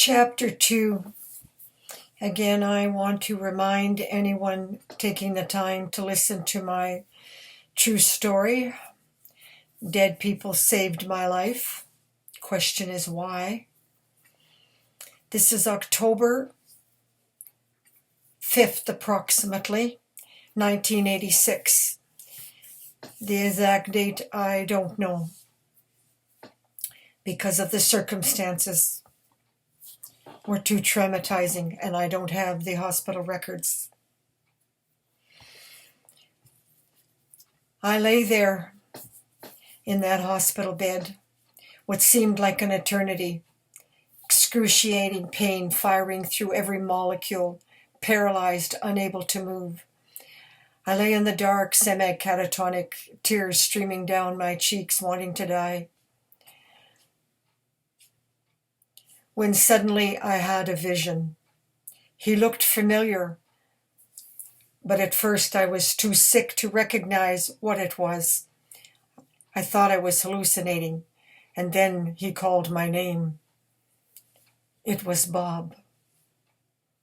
Chapter 2. Again, I want to remind anyone taking the time to listen to my true story. Dead people saved my life. Question is why? This is October 5th, approximately, 1986. The exact date I don't know because of the circumstances were too traumatizing, and I don't have the hospital records. I lay there in that hospital bed, what seemed like an eternity, excruciating pain firing through every molecule, paralyzed, unable to move. I lay in the dark, semi-catatonic, tears streaming down my cheeks, wanting to die. When suddenly I had a vision. He looked familiar, but at first I was too sick to recognize what it was. I thought I was hallucinating, and then he called my name. It was Bob,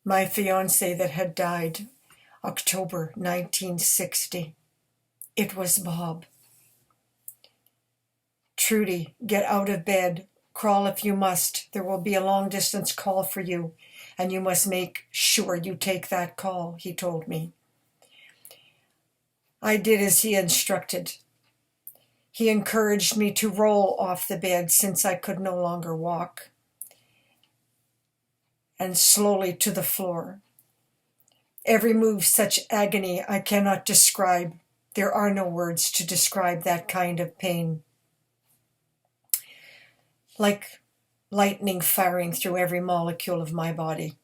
my fiancé that had died, October 1960. It was Bob. Trudi, get out of bed. Crawl if you must. There will be a long-distance call for you, and you must make sure you take that call, he told me. I did as he instructed. He encouraged me to roll off the bed since I could no longer walk, and slowly to the floor. Every move such agony I cannot describe. There are no words to describe that kind of pain. Like lightning firing through every molecule of my body.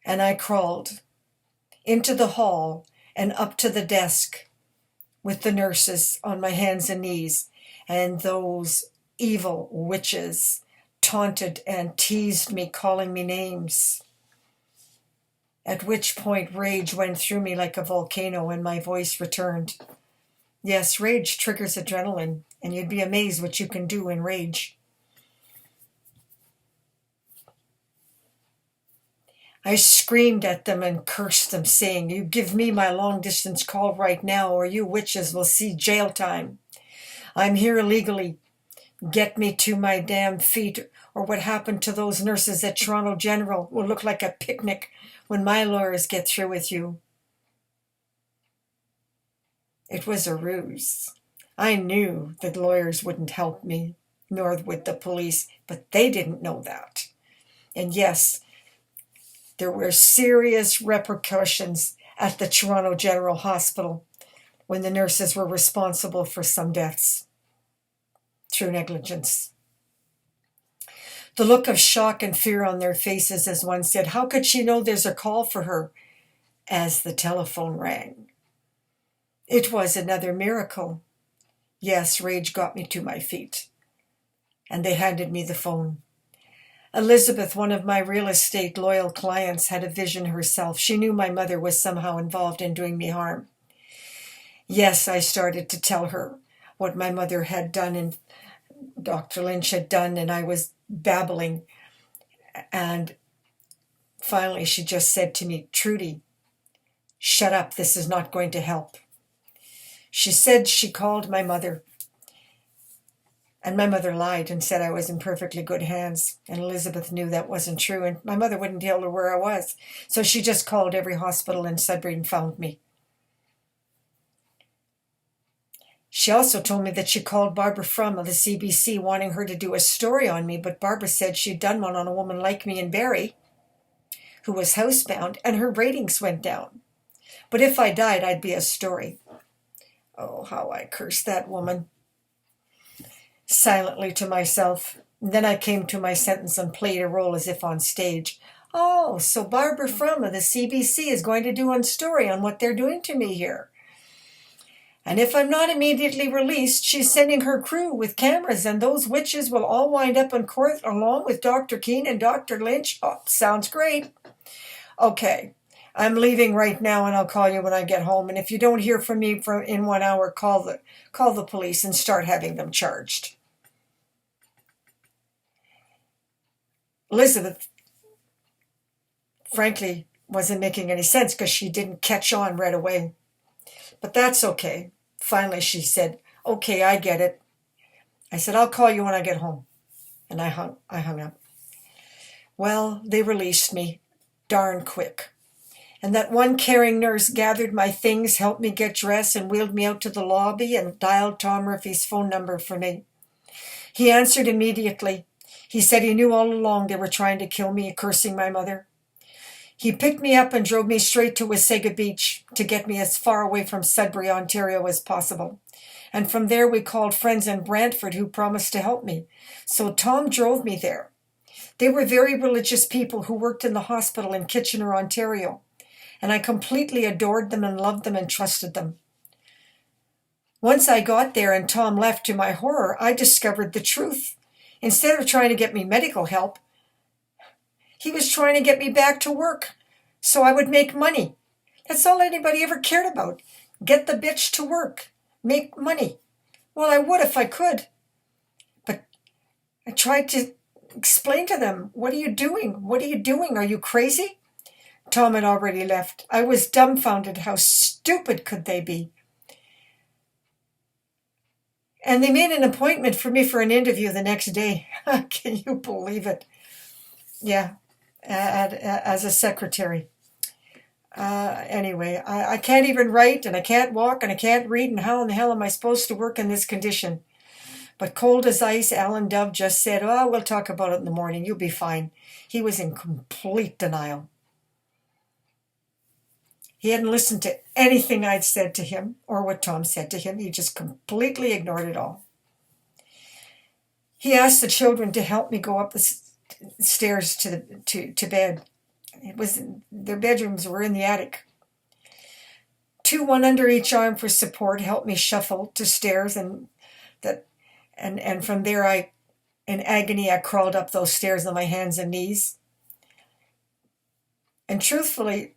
And I crawled into the hall and up to the desk with the nurses on my hands and knees, and those evil witches taunted and teased me, calling me names. At which point rage went through me like a volcano and my voice returned. Yes, rage triggers adrenaline, and you'd be amazed what you can do in rage. I screamed at them and cursed them, saying, "You give me my long-distance call right now, or you witches will see jail time. I'm here illegally. Get me to my damn feet, or what happened to those nurses at Toronto General will look like a picnic when my lawyers get through with you." It was a ruse. I knew the lawyers wouldn't help me, nor would the police, but they didn't know that. And yes, there were serious repercussions at the Toronto General Hospital when the nurses were responsible for some deaths through negligence. The look of shock and fear on their faces as one said, "How could she know there's a call for her?" as the telephone rang. It was another miracle. Yes, rage got me to my feet. And they handed me the phone. Elizabeth, one of my real estate loyal clients, had a vision herself. She knew my mother was somehow involved in doing me harm. Yes, I started to tell her what my mother had done and Dr. Lynch had done, and I was babbling. And finally she just said to me, "Trudi, shut up, this is not going to help." She said she called my mother, and my mother lied and said I was in perfectly good hands, and Elizabeth knew that wasn't true, and my mother wouldn't tell her where I was, so she just called every hospital in Sudbury and found me. She also told me that she called Barbara Frum of the CBC wanting her to do a story on me, but Barbara said she'd done one on a woman like me in Barrie who was housebound, and her ratings went down. But if I died, I'd be a story. Oh, how I cursed that woman. Silently to myself. Then I came to my sentence and played a role as if on stage. Oh, so Barbara Frum of the CBC is going to do a story on what they're doing to me here. And if I'm not immediately released, she's sending her crew with cameras, and those witches will all wind up in court along with Dr. Keene and Dr. Lynch. Oh, sounds great. Okay. I'm leaving right now, and I'll call you when I get home. And if you don't hear from me in 1 hour, call the police and start having them charged. Elizabeth, frankly, wasn't making any sense because she didn't catch on right away. But that's okay. Finally, she said, "Okay, I get it." I said, "I'll call you when I get home." And I hung up. Well, they released me darn quick. And that one caring nurse gathered my things, helped me get dressed, and wheeled me out to the lobby and dialed Tom Murphy's phone number for me. He answered immediately. He said he knew all along they were trying to kill me, cursing my mother. He picked me up and drove me straight to Wasaga Beach to get me as far away from Sudbury, Ontario as possible. And from there we called friends in Brantford who promised to help me. So Tom drove me there. They were very religious people who worked in the hospital in Kitchener, Ontario. And I completely adored them and loved them and trusted them. Once I got there and Tom left, to my horror, I discovered the truth. Instead of trying to get me medical help, he was trying to get me back to work so I would make money. That's all anybody ever cared about. Get the bitch to work. Make money. Well, I would if I could. But I tried to explain to them, "What are you doing? What are you doing? Are you crazy?" Tom had already left. I was dumbfounded. How stupid could they be? And they made an appointment for me for an interview the next day. Can you believe it? Yeah, as a secretary. Anyway, I can't even write, and I can't walk, and I can't read, and how in the hell am I supposed to work in this condition? But cold as ice, Alan Dove just said, "Oh, we'll talk about it in the morning. You'll be fine." He was in complete denial. He hadn't listened to anything I'd said to him or what Tom said to him. He just completely ignored it all. He asked the children to help me go up the stairs to bed. It was their bedrooms were in the attic. Two, one under each arm for support, helped me shuffle to stairs, and from there in agony, I crawled up those stairs on my hands and knees. And truthfully,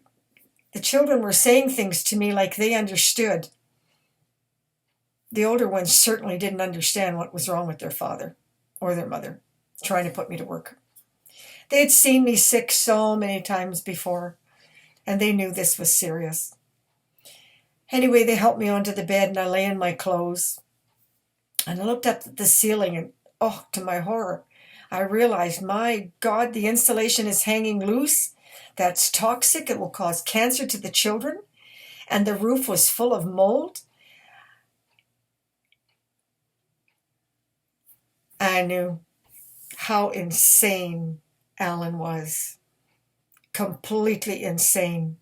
the children were saying things to me like they understood. The older ones certainly didn't understand what was wrong with their father or their mother, trying to put me to work. They had seen me sick so many times before, and they knew this was serious. Anyway, they helped me onto the bed, and I lay in my clothes. And I looked up at the ceiling, and oh, to my horror, I realized, my God, the insulation is hanging loose. That's toxic. It will cause cancer to the children. And the roof was full of mold. I knew how insane Alan was. Completely insane.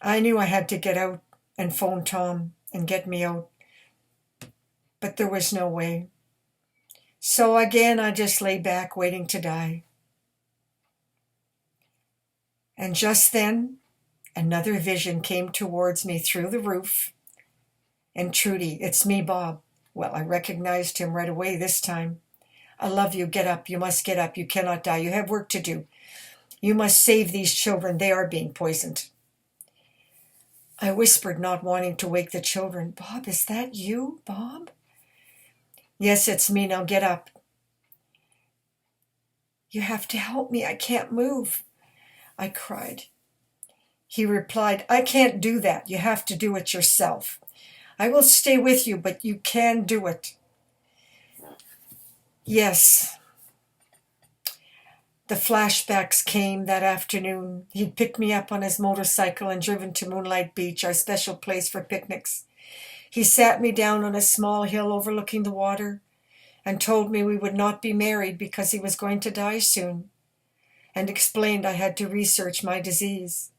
I knew I had to get out and phone Tom and get me out. But there was no way. So again, I just lay back waiting to die. And just then, another vision came towards me through the roof. And Trudi, "It's me, Bob." Well, I recognized him right away this time. "I love you. Get up. You must get up. You cannot die. You have work to do. You must save these children. They are being poisoned." I whispered, not wanting to wake the children. "Bob, is that you, Bob?" "Yes, it's me. Now get up." "You have to help me. I can't move," I cried. He replied, "I can't do that. You have to do it yourself. I will stay with you, but you can do it." Yes. The flashbacks came that afternoon. He'd picked me up on his motorcycle and driven to Moonlight Beach, our special place for picnics. He sat me down on a small hill overlooking the water and told me we would not be married because he was going to die soon, and explained I had to research my disease.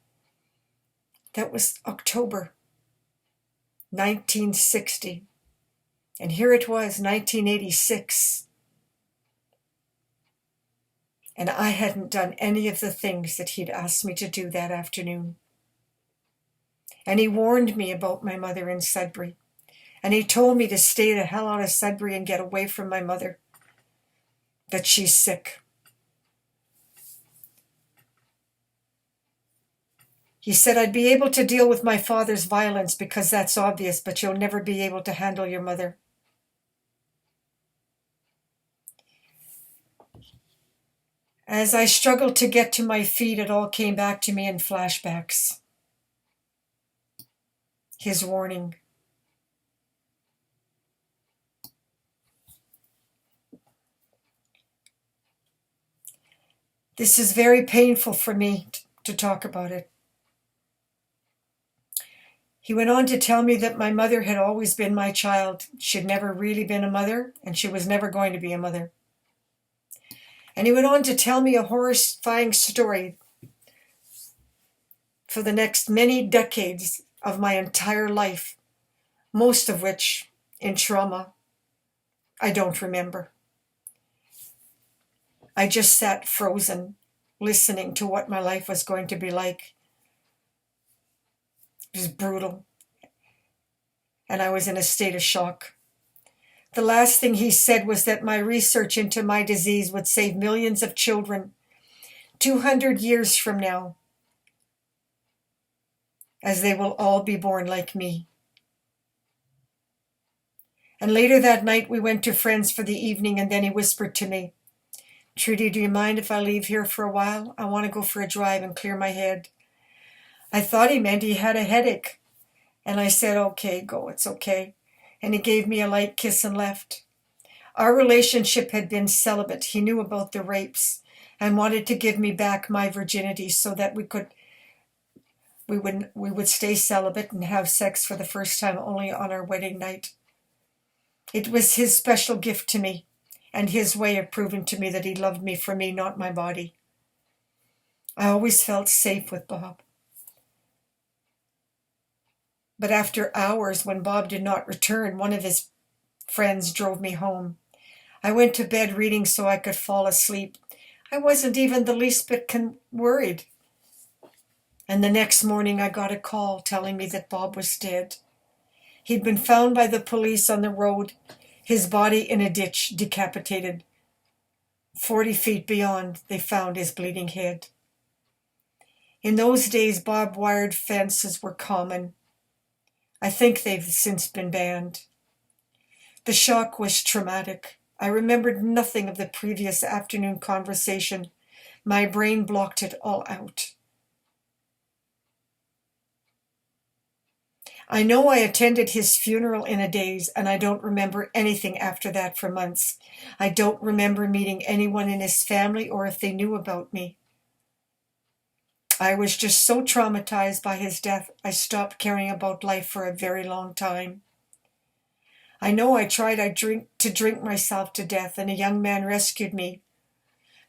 That was October 1960, and here it was, 1986. And I hadn't done any of the things that he'd asked me to do that afternoon. And he warned me about my mother in Sudbury. And he told me to stay the hell out of Sudbury and get away from my mother. That she's sick. He said I'd be able to deal with my father's violence because that's obvious, but you'll never be able to handle your mother. As I struggled to get to my feet, it all came back to me in flashbacks. His warning. This is very painful for me to talk about it. He went on to tell me that my mother had always been my child. She'd never really been a mother, and she was never going to be a mother. And he went on to tell me a horrifying story for the next many decades of my entire life, most of which in trauma I don't remember. I just sat frozen, listening to what my life was going to be like. It was brutal, and I was in a state of shock. The last thing he said was that my research into my disease would save millions of children 200 years from now, as they will all be born like me. And later that night we went to friends for the evening, and then he whispered to me, "Trudy, do you mind if I leave here for a while? I want to go for a drive and clear my head." I thought he meant he had a headache, and I said, "Okay, go, it's okay." And he gave me a light kiss and left. Our relationship had been celibate. He knew about the rapes and wanted to give me back my virginity so that we would stay celibate and have sex for the first time only on our wedding night. It was his special gift to me, and his way of proving to me that he loved me for me, not my body. I always felt safe with Bob. But after hours, when Bob did not return, one of his friends drove me home. I went to bed reading so I could fall asleep. I wasn't even the least bit worried. And the next morning I got a call telling me that Bob was dead. He'd been found by the police on the road, his body in a ditch, decapitated. 40 feet beyond, they found his bleeding head. In those days, barbed wire fences were common. I think they've since been banned. The shock was traumatic. I remembered nothing of the previous afternoon conversation. My brain blocked it all out. I know I attended his funeral in a daze, and I don't remember anything after that for months. I don't remember meeting anyone in his family or if they knew about me. I was just so traumatized by his death, I stopped caring about life for a very long time. I know I tried to drink myself to death, and a young man rescued me,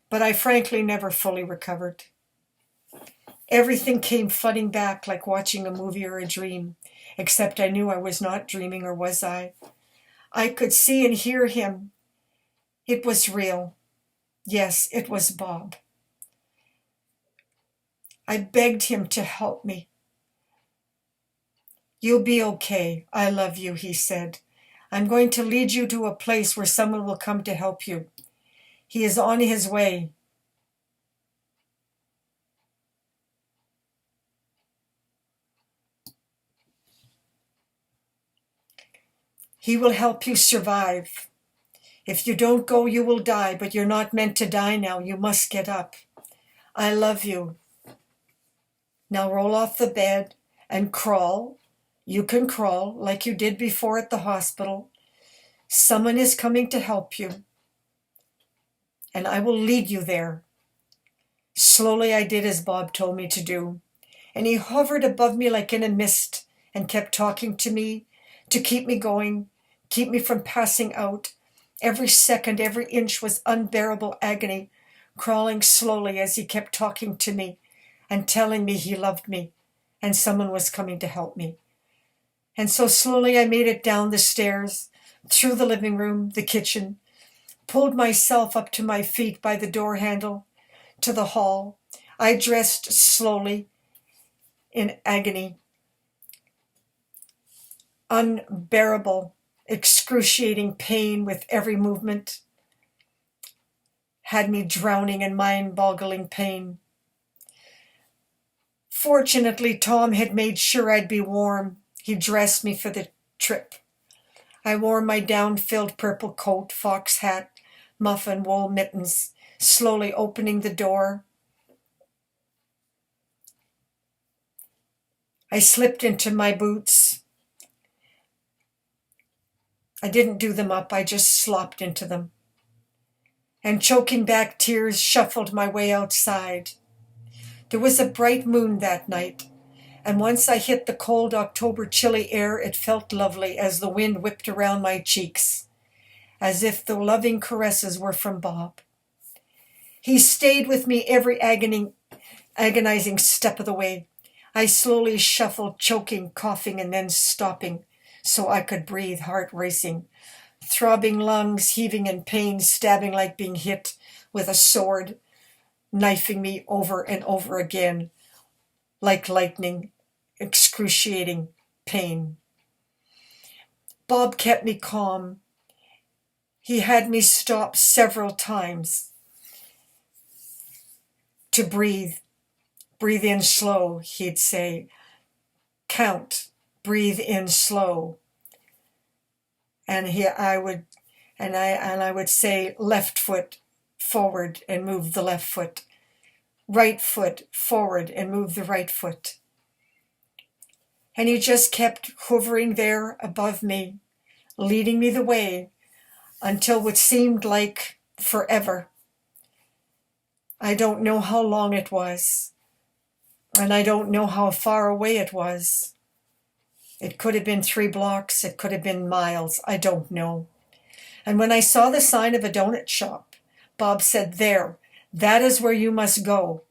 but I frankly never fully recovered. Everything came flooding back like watching a movie or a dream, except I knew I was not dreaming, or was I? I could see and hear him. It was real. Yes, it was Bob. I begged him to help me. "You'll be okay. I love you," he said. "I'm going to lead you to a place where someone will come to help you. He is on his way." "He will help you survive. If you don't go, you will die, but you're not meant to die now. You must get up. I love you. Now roll off the bed and crawl. You can crawl like you did before at the hospital. Someone is coming to help you, and I will lead you there." Slowly I did as Bob told me to do, and he hovered above me like in a mist and kept talking to me to keep me going, keep me from passing out. Every second, every inch was unbearable agony, crawling slowly as he kept talking to me and telling me he loved me and someone was coming to help me. And so slowly I made it down the stairs, through the living room, the kitchen, pulled myself up to my feet by the door handle, to the hall. I dressed slowly, in agony. Unbearable, excruciating pain with every movement had me drowning in mind-boggling pain. Fortunately, Tom had made sure I'd be warm. He dressed me for the trip. I wore my down-filled purple coat, fox hat, muff, and wool mittens, slowly opening the door. I slipped into my boots. I didn't do them up, I just slopped into them. And choking back tears, shuffled my way outside. There was a bright moon that night, and once I hit the cold October chilly air, it felt lovely as the wind whipped around my cheeks, as if the loving caresses were from Bob. He stayed with me every agonizing step of the way. I slowly shuffled, choking, coughing, and then stopping so I could breathe, heart racing, throbbing lungs heaving in pain, stabbing like being hit with a sword, knifing me over and over again, like lightning, excruciating pain. Bob kept me calm. He had me stop several times to breathe. Breathe in slow, he'd say. Count, breathe in slow. And I would say left foot forward and move the left foot. Right foot forward and move the right foot. And he just kept hovering there above me, leading me the way until what seemed like forever. I don't know how long it was, and I don't know how far away it was. It could have been 3 blocks, it could have been miles, I don't know. And when I saw the sign of a donut shop, Bob said, "There, that is where you must go.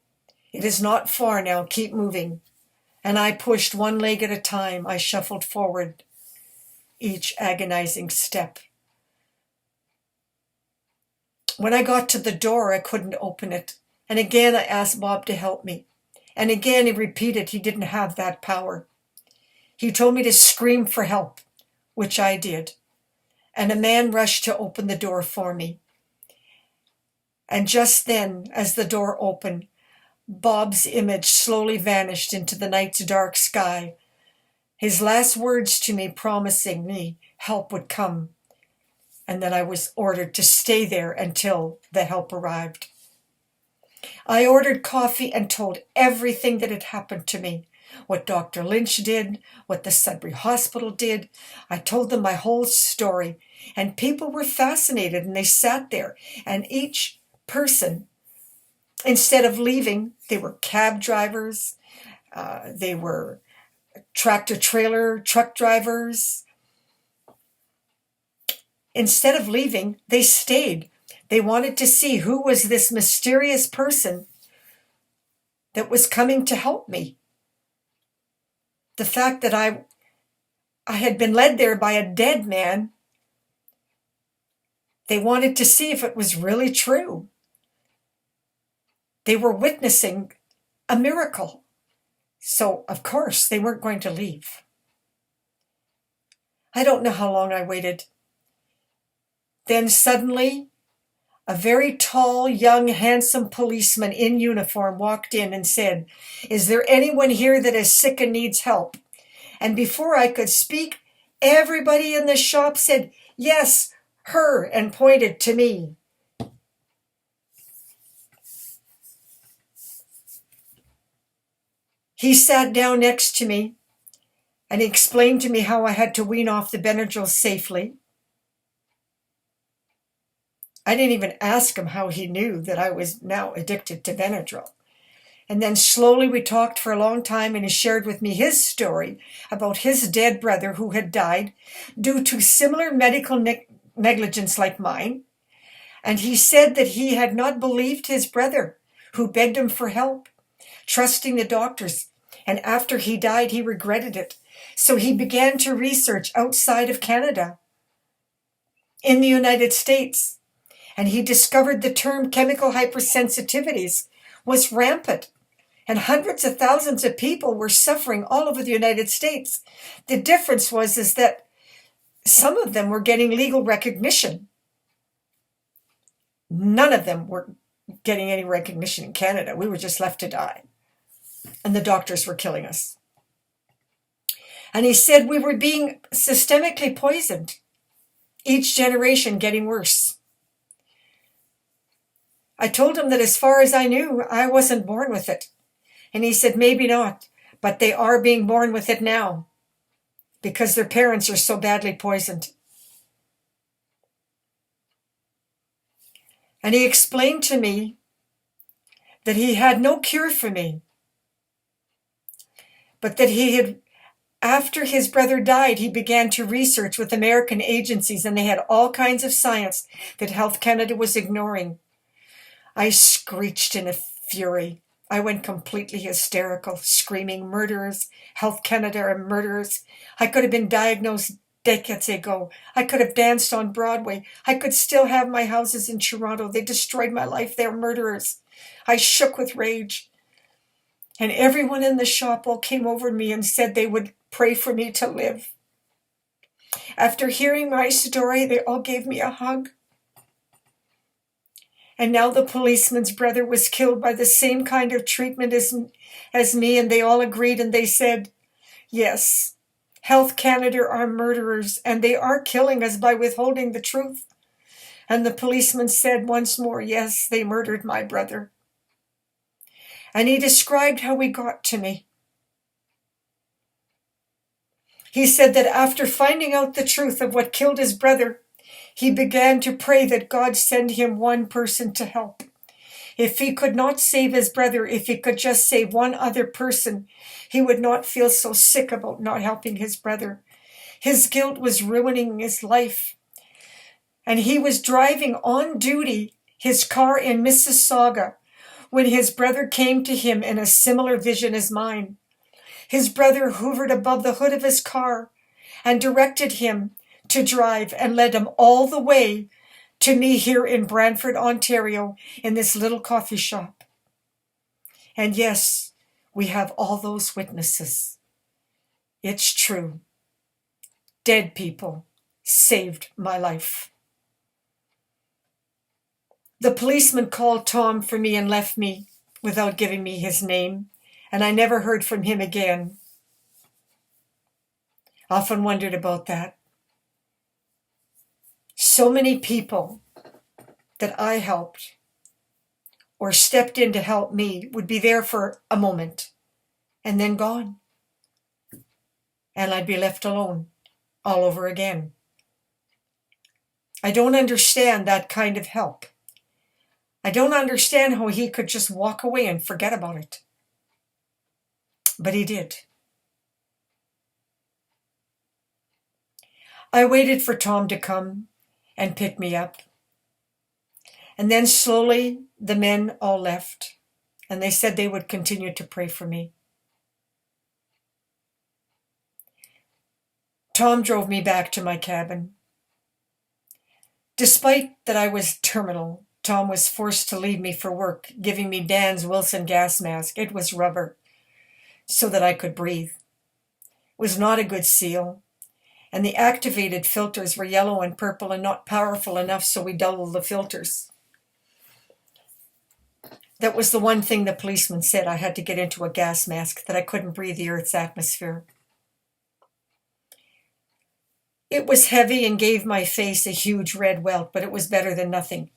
It is not far now, keep moving." And I pushed one leg at a time. I shuffled forward, each agonizing step. When I got to the door, I couldn't open it. And again I asked Bob to help me. And again he repeated he didn't have that power. He told me to scream for help, which I did. And a man rushed to open the door for me. And just then, as the door opened, Bob's image slowly vanished into the night's dark sky, his last words to me promising me help would come. And then I was ordered to stay there until the help arrived. I ordered coffee and told everything that had happened to me, what Dr. Lynch did, what the Sudbury Hospital did. I told them my whole story, and people were fascinated, and they sat there, and each person, instead of leaving, they were cab drivers, they were tractor-trailer truck drivers. Instead of leaving, they stayed. They wanted to see who was this mysterious person that was coming to help me. The fact that I had been led there by a dead man, they wanted to see if it was really true. They were witnessing a miracle. So, of course, they weren't going to leave. I don't know how long I waited. Then suddenly, a very tall, young, handsome policeman in uniform walked in and said, "Is there anyone here that is sick and needs help?" And before I could speak, everybody in the shop said, "Yes, her," and pointed to me. He sat down next to me, and he explained to me how I had to wean off the Benadryl safely. I didn't even ask him how he knew that I was now addicted to Benadryl. And then slowly we talked for a long time, and he shared with me his story about his dead brother who had died due to similar medical negligence like mine. And he said that he had not believed his brother, who begged him for help, trusting the doctors. And after he died, he regretted it. So he began to research outside of Canada, in the United States. And he discovered the term chemical hypersensitivities was rampant. And hundreds of thousands of people were suffering all over the United States. The difference is that some of them were getting legal recognition. None of them were getting any recognition in Canada. We were just left to die. And the doctors were killing us. And he said we were being systemically poisoned, each generation getting worse. I told him that as far as I knew, I wasn't born with it. And he said, maybe not, but they are being born with it now because their parents are so badly poisoned. And he explained to me that he had no cure for me, but that after his brother died, he began to research with American agencies, and they had all kinds of science that Health Canada was ignoring. I screeched in a fury. I went completely hysterical, screaming, murderers, Health Canada are murderers. I could have been diagnosed decades ago. I could have danced on Broadway. I could still have my houses in Toronto. They destroyed my life. They're murderers. I shook with rage. And everyone in the shop all came over me and said they would pray for me to live. After hearing my story, they all gave me a hug. And now the policeman's brother was killed by the same kind of treatment as me, and they all agreed, and they said, yes, Health Canada are murderers, and they are killing us by withholding the truth. And the policeman said once more, yes, they murdered my brother. And he described how he got to me. He said that after finding out the truth of what killed his brother, he began to pray that God send him one person to help. If he could not save his brother, if he could just save one other person, he would not feel so sick about not helping his brother. His guilt was ruining his life. And he was driving on duty his car in Mississauga when his brother came to him in a similar vision as mine. His brother hovered above the hood of his car and directed him to drive and led him all the way to me here in Brantford, Ontario, in this little coffee shop. And yes, we have all those witnesses. It's true. Dead people saved my life. The policeman called Tom for me and left me without giving me his name, and I never heard from him again. Often wondered about that. So many people that I helped or stepped in to help me would be there for a moment and then gone. And I'd be left alone all over again. I don't understand that kind of help. I don't understand how he could just walk away and forget about it. But he did. I waited for Tom to come and pick me up. And then slowly the men all left, and they said they would continue to pray for me. Tom drove me back to my cabin. Despite that I was terminal, Tom was forced to leave me for work, giving me Dan's Wilson gas mask. It was rubber, so that I could breathe. It was not a good seal, and the activated filters were yellow and purple and not powerful enough, so we doubled the filters. That was the one thing the policeman said. I had to get into a gas mask, that I couldn't breathe the Earth's atmosphere. It was heavy and gave my face a huge red welt, but it was better than nothing.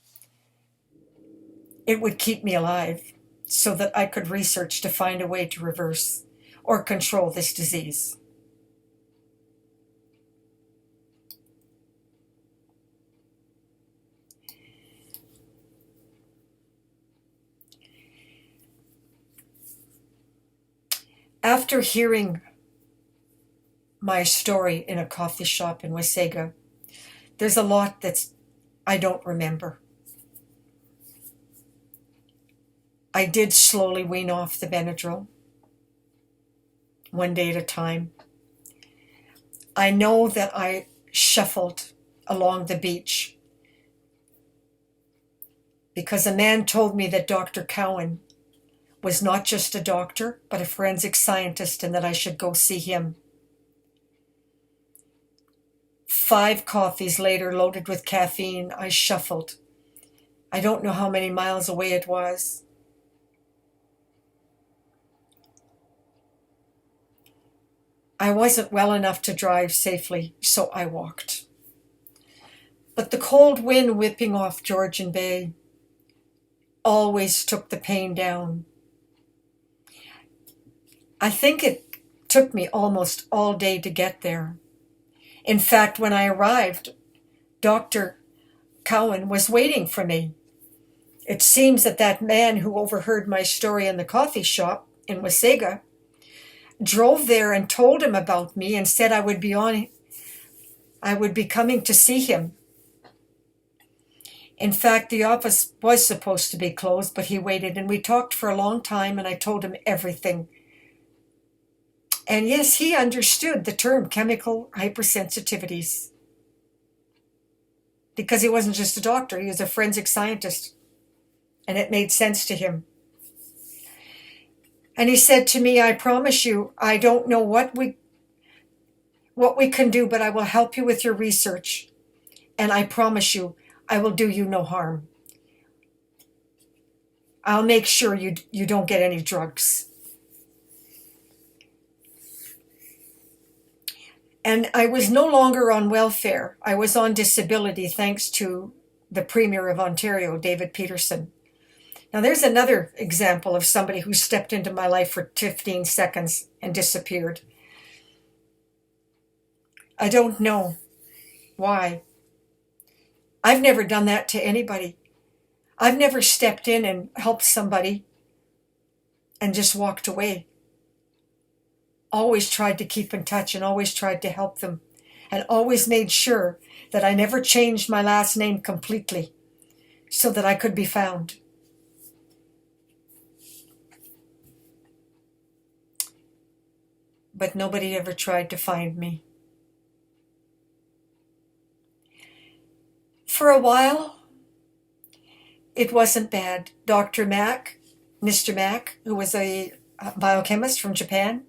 It would keep me alive so that I could research to find a way to reverse or control this disease. After hearing my story in a coffee shop in Wasaga, there's a lot I don't remember. I did slowly wean off the Benadryl, one day at a time. I know that I shuffled along the beach because a man told me that Dr. Cowan was not just a doctor, but a forensic scientist, and that I should go see him. 5 coffees later, loaded with caffeine, I shuffled. I don't know how many miles away it was. I wasn't well enough to drive safely, so I walked. But the cold wind whipping off Georgian Bay always took the pain down. I think it took me almost all day to get there. In fact, when I arrived, Dr. Cowan was waiting for me. It seems that that man who overheard my story in the coffee shop in Wasaga drove there and told him about me and said I would be coming to see him. In fact, the office was supposed to be closed, but he waited, and we talked for a long time, and I told him everything. And yes, he understood the term chemical hypersensitivities, because he wasn't just a doctor, he was a forensic scientist, and it made sense to him. And he said to me, I promise you, I don't know what we can do, but I will help you with your research. And I promise you, I will do you no harm. I'll make sure you don't get any drugs. And I was no longer on welfare. I was on disability thanks to the Premier of Ontario, David Peterson. Now there's another example of somebody who stepped into my life for 15 seconds and disappeared. I don't know why. I've never done that to anybody. I've never stepped in and helped somebody and just walked away. Always tried to keep in touch and always tried to help them, and always made sure that I never changed my last name completely so that I could be found. But nobody ever tried to find me. For a while, it wasn't bad. Dr. Mack, Mr. Mack, who was a biochemist from Japan,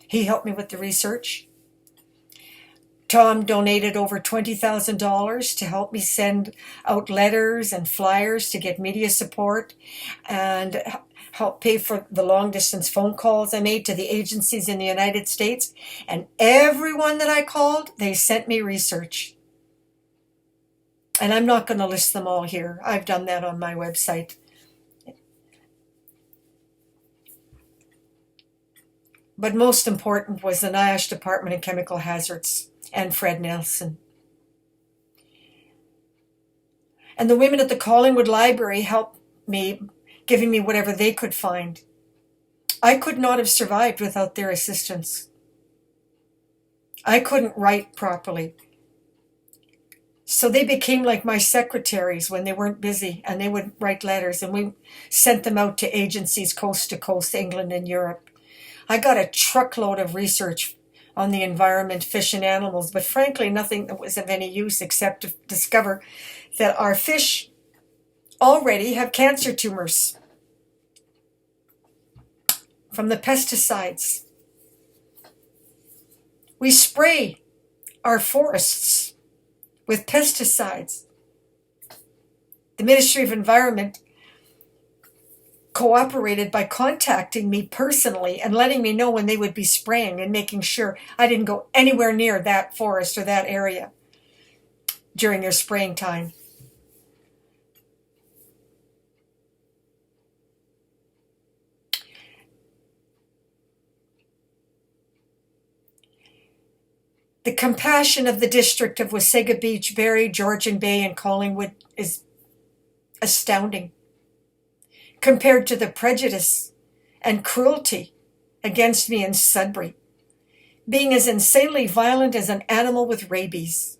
he helped me with the research. Tom donated over $20,000 to help me send out letters and flyers to get media support and help pay for the long-distance phone calls I made to the agencies in the United States. And everyone that I called, they sent me research. And I'm not going to list them all here. I've done that on my website. But most important was the NIOSH Department of Chemical Hazards and Fred Nelson. And the women at the Collingwood Library helped me, giving me whatever they could find. I could not have survived without their assistance. I couldn't write properly. So they became like my secretaries when they weren't busy, and they would write letters, and we sent them out to agencies coast to coast, England and Europe. I got a truckload of research on the environment, fish and animals, but frankly nothing that was of any use except to discover that our fish already have cancer tumors from the pesticides. We spray our forests with pesticides. The Ministry of Environment cooperated by contacting me personally and letting me know when they would be spraying and making sure I didn't go anywhere near that forest or that area during their spraying time. The compassion of the district of Wasaga Beach, Barrie, Georgian Bay, and Collingwood is astounding compared to the prejudice and cruelty against me in Sudbury, being as insanely violent as an animal with rabies.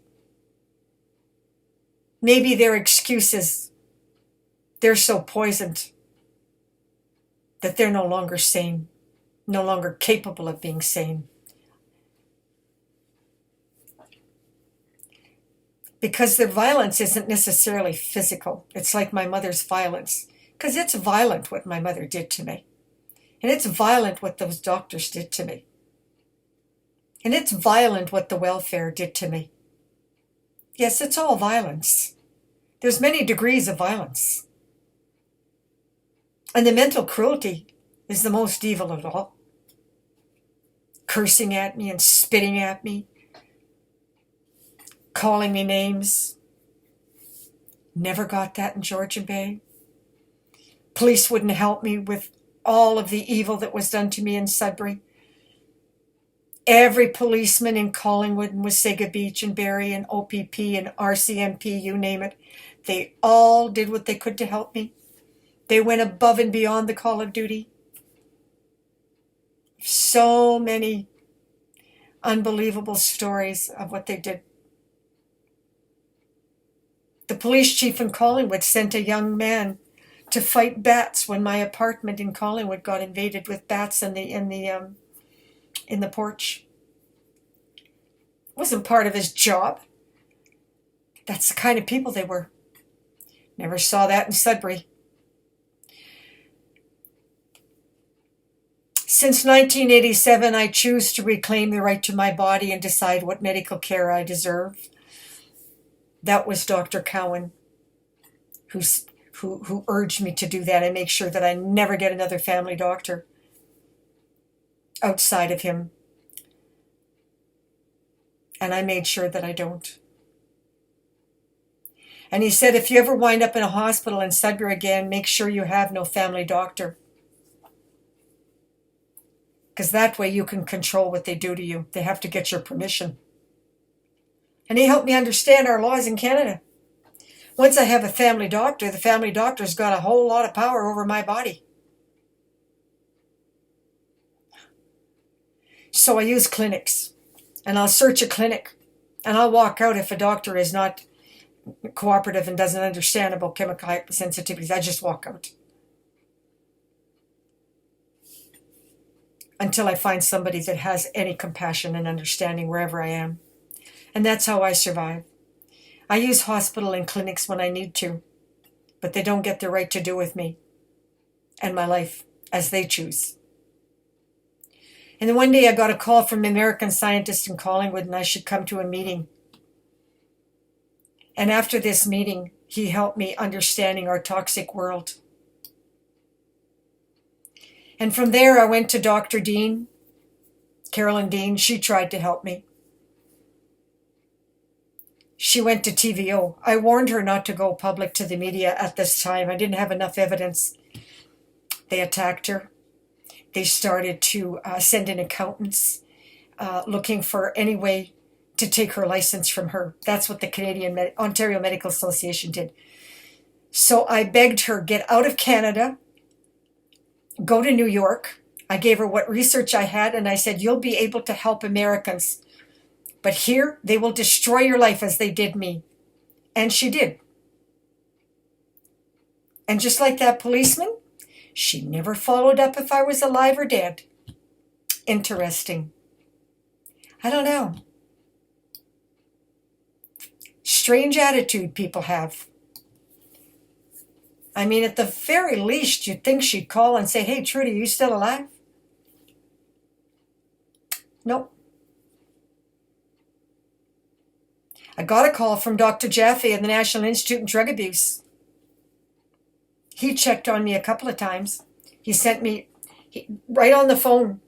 Maybe their excuse is they're so poisoned that they're no longer sane, no longer capable of being sane. Because their violence isn't necessarily physical. It's like my mother's violence. Because it's violent what my mother did to me. And it's violent what those doctors did to me. And it's violent what the welfare did to me. Yes, it's all violence. There's many degrees of violence. And the mental cruelty is the most evil of all. Cursing at me and spitting at me. Calling me names. Never got that in Georgian Bay. Police wouldn't help me with all of the evil that was done to me in Sudbury. Every policeman in Collingwood and Wasaga Beach and Barrie and OPP and RCMP, you name it, they all did what they could to help me. They went above and beyond the call of duty. So many unbelievable stories of what they did. The police chief in Collingwood sent a young man to fight bats when my apartment in Collingwood got invaded with bats in the porch. It wasn't part of his job. That's the kind of people they were. Never saw that in Sudbury. Since 1987, I choose to reclaim the right to my body and decide what medical care I deserve. That was Dr. Cowan who urged me to do that and make sure that I never get another family doctor outside of him. And I made sure that I don't. And he said, if you ever wind up in a hospital in Sudbury again, make sure you have no family doctor. Because that way you can control what they do to you. They have to get your permission. And he helped me understand our laws in Canada. Once I have a family doctor, the family doctor's got a whole lot of power over my body. So I use clinics. And I'll search a clinic. And I'll walk out if a doctor is not cooperative and doesn't understand about chemical sensitivities. I just walk out. Until I find somebody that has any compassion and understanding wherever I am. And that's how I survive. I use hospital and clinics when I need to, but they don't get the right to do with me and my life as they choose. And then one day I got a call from an American scientist in Collingwood and I should come to a meeting. And after this meeting, he helped me understanding our toxic world. And from there I went to Dr. Dean, Carolyn Dean. She tried to help me. She went to TVO. I warned her not to go public to the media at this time. I didn't have enough evidence. They attacked her. They started to send in accountants looking for any way to take her license from her. That's what the Ontario Medical Association did. So I begged her, get out of Canada, go to New York. I gave her what research I had, and I said, you'll be able to help Americans. But here, they will destroy your life as they did me. And she did. And just like that policeman, she never followed up if I was alive or dead. Interesting. I don't know. Strange attitude people have. I mean, at the very least, you'd think she'd call and say, hey, Trudi, you still alive? Nope. I got a call from Dr. Jaffe at the National Institute on Drug Abuse. He checked on me a couple of times. He sent me right on the phone.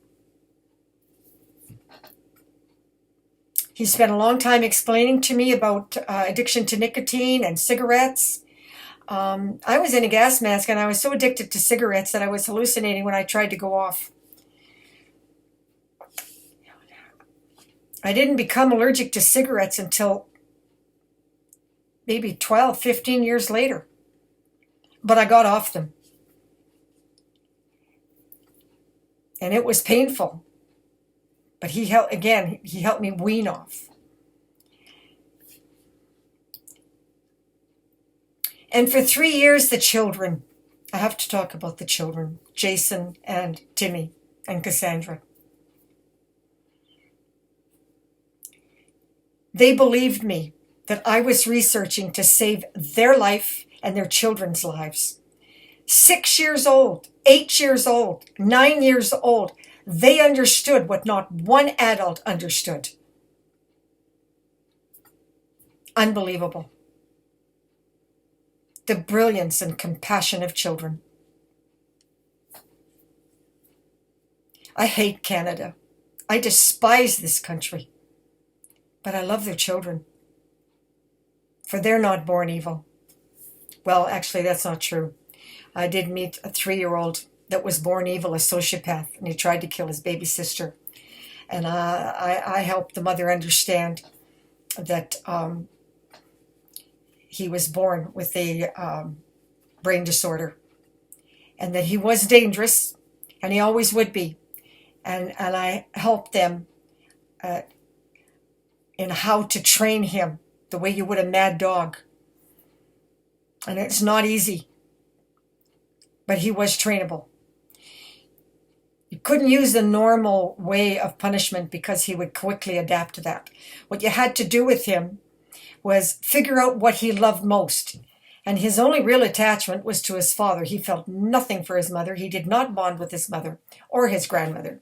He spent a long time explaining to me about addiction to nicotine and cigarettes. I was in a gas mask and I was so addicted to cigarettes that I was hallucinating when I tried to go off. I didn't become allergic to cigarettes until maybe 12, 15 years later. But I got off them. And it was painful. But he helped me wean off. And for 3 years, the children, I have to talk about the children, Jason and Timmy and Cassandra. They believed me that I was researching to save their life and their children's lives. 6 years old, 8 years old, 9 years old, they understood what not one adult understood. Unbelievable. The brilliance and compassion of children. I hate Canada. I despise this country. But I love their children. For they're not born evil. Well, actually, that's not true. I did meet a 3-year-old that was born evil, a sociopath, and he tried to kill his baby sister. And I helped the mother understand that he was born with a brain disorder, and that he was dangerous, and he always would be. And I helped them in how to train him the way you would a mad dog. And it's not easy, but he was trainable. You couldn't use the normal way of punishment because he would quickly adapt to that. What you had to do with him was figure out what he loved most. And his only real attachment was to his father. He felt nothing for his mother. He did not bond with his mother or his grandmother.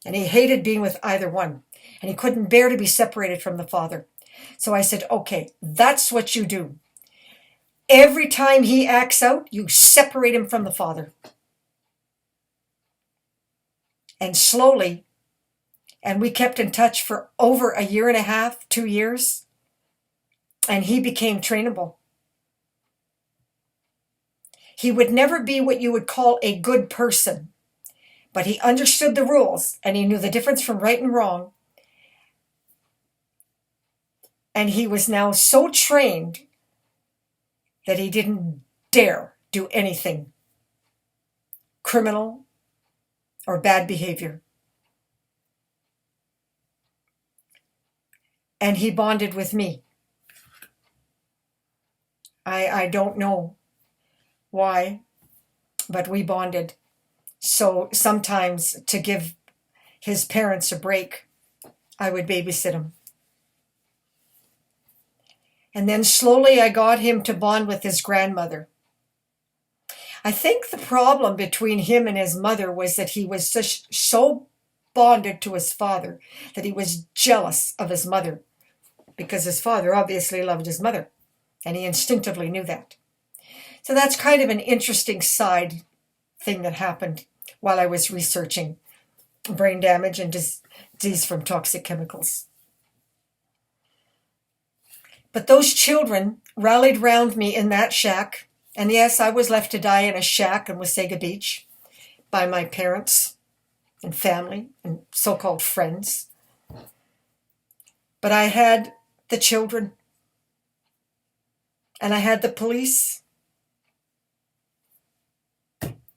And he hated being with either one. And he couldn't bear to be separated from the father. So I said, okay, that's what you do. Every time he acts out, you separate him from the father. And slowly, and we kept in touch for over a year and a half, 2 years, and he became trainable. He would never be what you would call a good person, but he understood the rules, and he knew the difference from right and wrong. And he was now so trained that he didn't dare do anything criminal or bad behavior. And he bonded with me. I don't know why, but we bonded. So sometimes, to give his parents a break, I would babysit him. And then slowly I got him to bond with his grandmother. I think the problem between him and his mother was that he was so bonded to his father that he was jealous of his mother, because his father obviously loved his mother, and he instinctively knew that. So that's kind of an interesting side thing that happened while I was researching brain damage and disease from toxic chemicals. But those children rallied round me in that shack. And yes, I was left to die in a shack in Wasaga Beach by my parents and family and so-called friends. But I had the children, and I had the police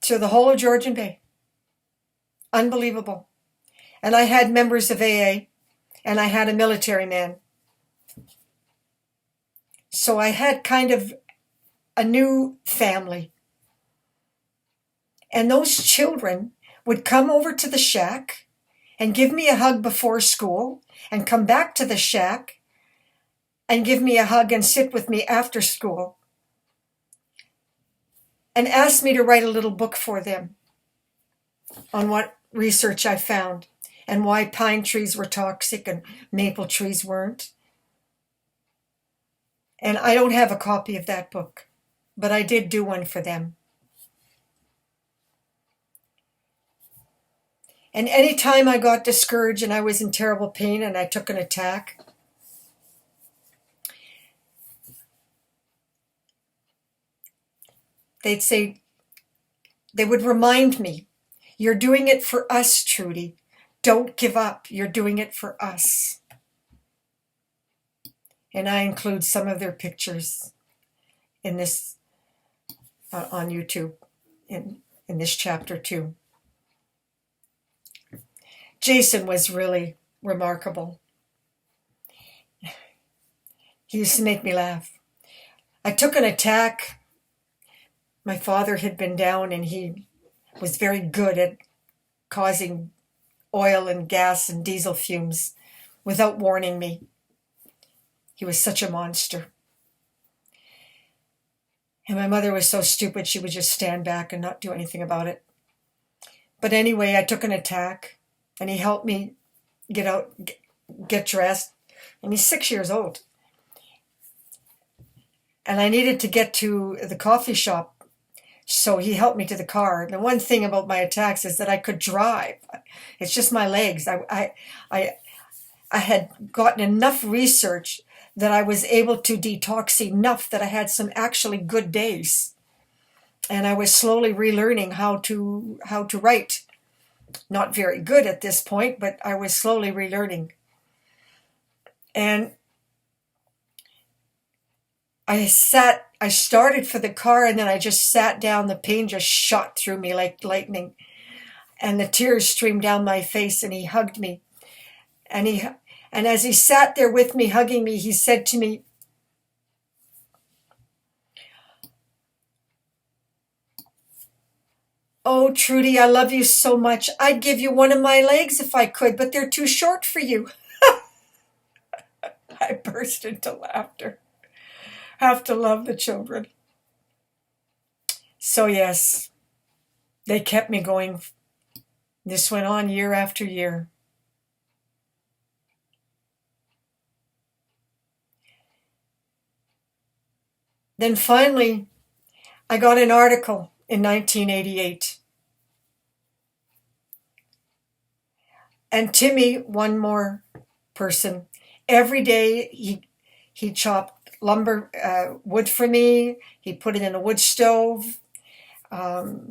to the whole of Georgian Bay. Unbelievable. And I had members of AA, and I had a military man. So I had kind of a new family. And those children would come over to the shack and give me a hug before school, and come back to the shack and give me a hug and sit with me after school, and ask me to write a little book for them on what research I found and why pine trees were toxic and maple trees weren't. And I don't have a copy of that book, but I did do one for them. And any time I got discouraged and I was in terrible pain and I took an attack, they'd say, they would remind me, "You're doing it for us, Trudi. Don't give up. You're doing it for us." And I include some of their pictures in this on YouTube in this chapter too. Jason was really remarkable. He used to make me laugh. I took an attack. My father had been down, and he was very good at causing oil and gas and diesel fumes without warning me. He was such a monster. And my mother was so stupid, she would just stand back and not do anything about it. But anyway, I took an attack, and he helped me get out, get dressed. And he's 6 years old. And I needed to get to the coffee shop, so he helped me to the car. And the one thing about my attacks is that I could drive. It's just my legs. I had gotten enough research that I was able to detox enough that I had some actually good days. and I was slowly relearning how to write. Not very good at this point, but I was slowly relearning. And I started for the car, and then I just sat down. The pain just shot through me like lightning, and the tears streamed down my face, and he hugged me. And as he sat there with me, hugging me, he said to me, "Oh, Trudy, I love you so much. I'd give you one of my legs if I could, but they're too short for you." I burst into laughter. Have to love the children. So yes, they kept me going. This went on year after year. Then finally, I got an article in 1988. And Timmy, one more person, every day he chopped wood for me. He put it in a wood stove.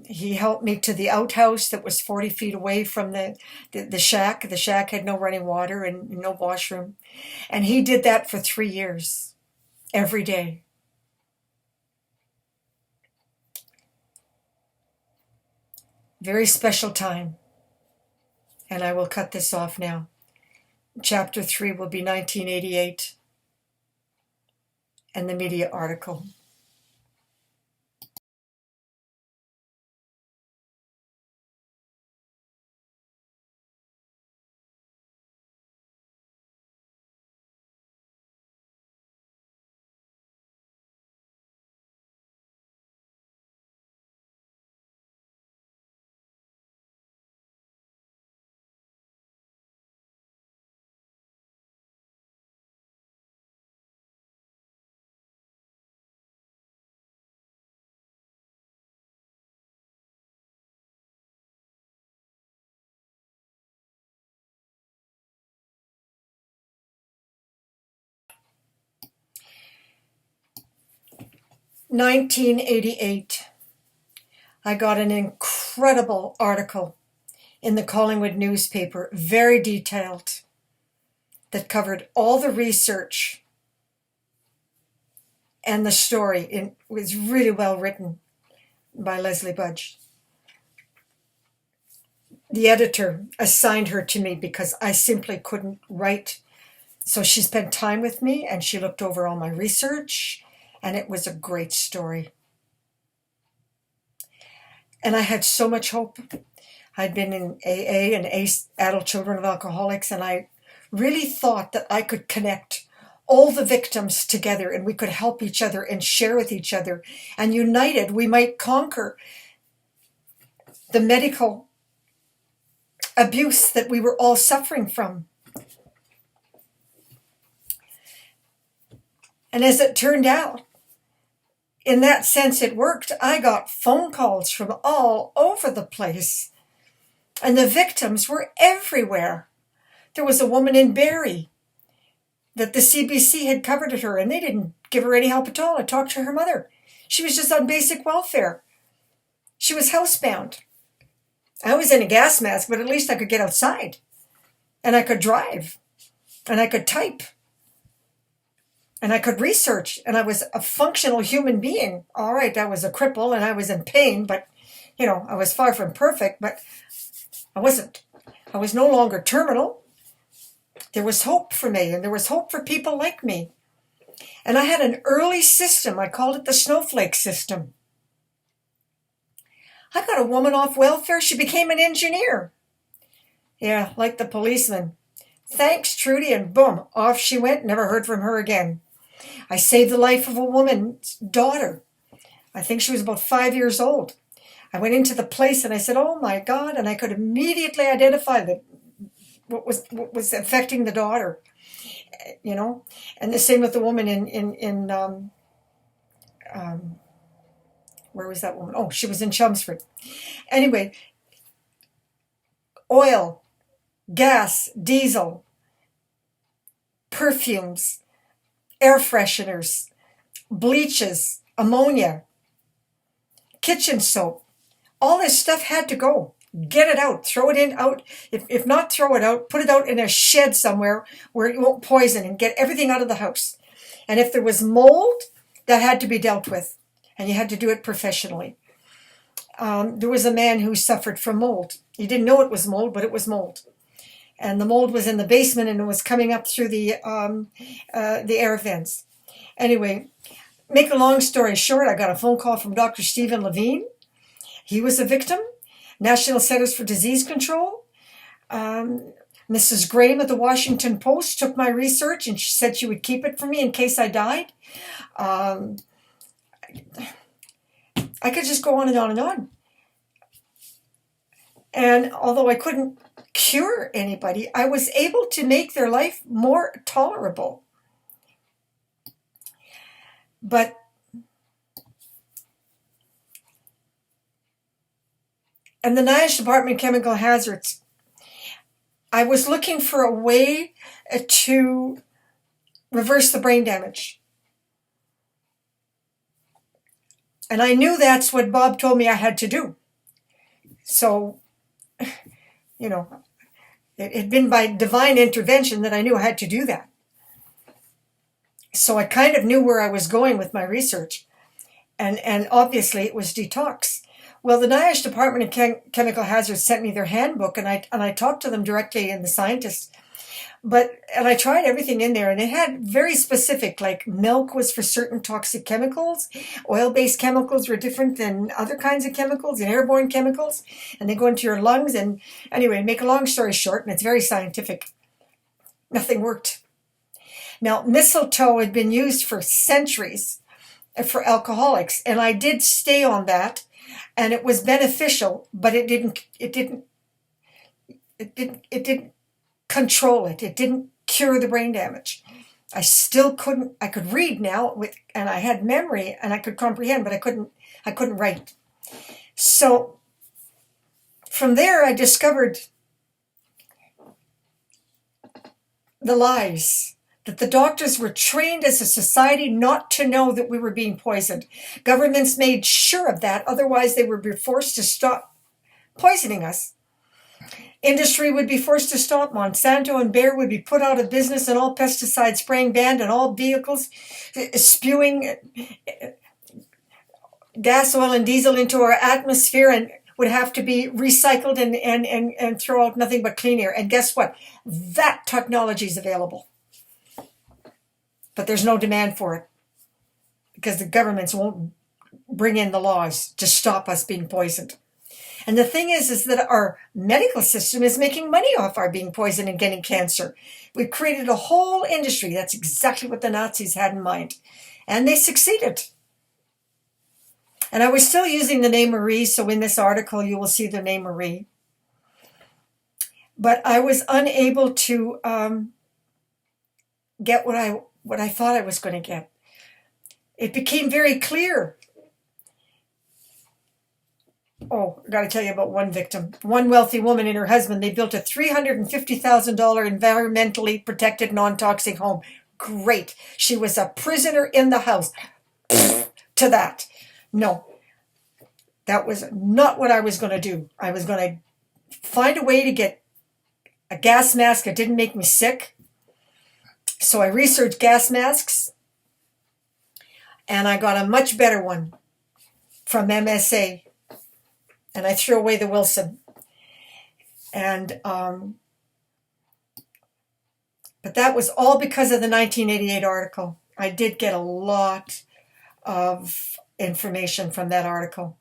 He helped me to the outhouse that was 40 feet away from the shack. The shack had no running water and no washroom. And he did that for 3 years, every day. Very special time. And I will cut this off now. Chapter 3 will be 1988 and the media article. "1988. I got an incredible article in the Collingwood newspaper, very detailed, that covered all the research and the story. It was really well written by Leslie Budge. The editor assigned her to me because I simply couldn't write. So she spent time with me and she looked over all my research, and it was a great story. And I had so much hope. I'd been in AA and ACE, Adult Children of Alcoholics, and I really thought that I could connect all the victims together and we could help each other and share with each other. And united, we might conquer the medical abuse that we were all suffering from. And as it turned out, in that sense, it worked. I got phone calls from all over the place, and the victims were everywhere. There was a woman in Barrie that the CBC had covered at her, and they didn't give her any help at all. I talked to her mother. She was just on basic welfare. She was housebound. I was in a gas mask, but at least I could get outside, and I could drive, and I could type, and I could research, and I was a functional human being. All right, I was a cripple, and I was in pain, but, I was far from perfect, but I wasn't. I was no longer terminal. There was hope for me, and there was hope for people like me. And I had an early system. I called it the snowflake system. I got a woman off welfare. She became an engineer. Yeah, like the policeman. Thanks, Trudy, and boom, off she went. Never heard from her again. I saved the life of a woman's daughter. I think she was about 5 years old. I went into the place and I said, "Oh my God," and I could immediately identify what was affecting the daughter, And the same with the woman in where was that woman? Oh, she was in Chelmsford. Anyway, oil, gas, diesel, perfumes, air fresheners, bleaches, ammonia, kitchen soap. All this stuff had to go. Get it out. Throw it in out. If not throw it out, put it out in a shed somewhere where it won't poison, and get everything out of the house. And if there was mold, that had to be dealt with. And you had to do it professionally. There was a man who suffered from mold. He didn't know it was mold, but it was mold. And the mold was in the basement, and it was coming up through the air vents. Anyway, make a long story short, I got a phone call from Dr. Stephen Levine. He was a victim. National Centers for Disease Control. Mrs. Graham of the Washington Post took my research, and she said she would keep it for me in case I died. I could just go on and on and on. And although I couldn't cure anybody, I was able to make their life more tolerable. But and the National Department of Chemical Hazards, I was looking for a way to reverse the brain damage. And I knew that's what Bob told me I had to do. So, you know, it had been by divine intervention that I knew I had to do that. So I kind of knew where I was going with my research. And obviously it was detox. Well, the NIOSH Department of Chemical Hazards sent me their handbook, and I talked to them directly, and the scientists. And I tried everything in there, and it had very specific, like milk was for certain toxic chemicals. Oil-based chemicals were different than other kinds of chemicals, and airborne chemicals, and they go into your lungs. And anyway, make a long story short, and it's very scientific, nothing worked. Now, mistletoe had been used for centuries for alcoholics, and I did stay on that, and it was beneficial, but it didn't control it. It didn't cure the brain damage. I still couldn't. I could read now, and I had memory, and I could comprehend, but I couldn't write. So from there, I discovered the lies. That the doctors were trained as a society not to know that we were being poisoned. Governments made sure of that, otherwise they would be forced to stop poisoning us. Industry would be forced to stop. Monsanto and Bayer would be put out of business, and all pesticide spraying banned, and all vehicles spewing gas, oil, and diesel into our atmosphere and would have to be recycled and throw out nothing but clean air. And guess what? That technology is available. But there's no demand for it because the governments won't bring in the laws to stop us being poisoned. And the thing is that our medical system is making money off our being poisoned and getting cancer. We've created a whole industry. That's exactly what the Nazis had in mind. And they succeeded. And I was still using the name Marie, so in this article you will see the name Marie. But I was unable to get what I thought I was going to get. It became very clear. Oh, I got to tell you about one victim. One wealthy woman and her husband, they built a $350,000 environmentally protected, non-toxic home. Great. She was a prisoner in the house. To that. No. That was not what I was going to do. I was going to find a way to get a gas mask that didn't make me sick. So I researched gas masks, and I got a much better one from MSA, and I threw away the Wilson. And but that was all because of the 1988 article. I did get a lot of information from that article,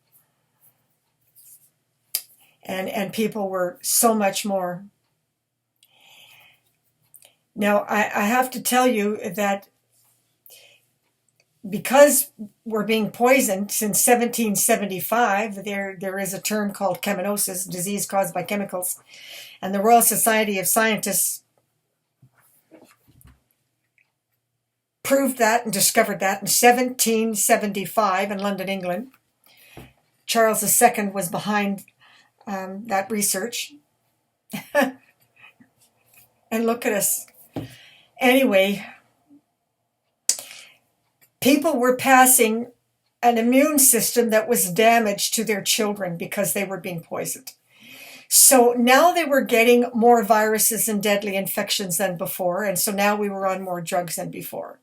and people were so much more. Now, I have to tell you that because we're being poisoned since 1775, there is a term called cheminosis, disease caused by chemicals, and the Royal Society of Scientists proved that and discovered that in 1775 in London, England. Charles II was behind that research. And look at us. Anyway, people were passing an immune system that was damaged to their children because they were being poisoned. So now they were getting more viruses and deadly infections than before. And so now we were on more drugs than before.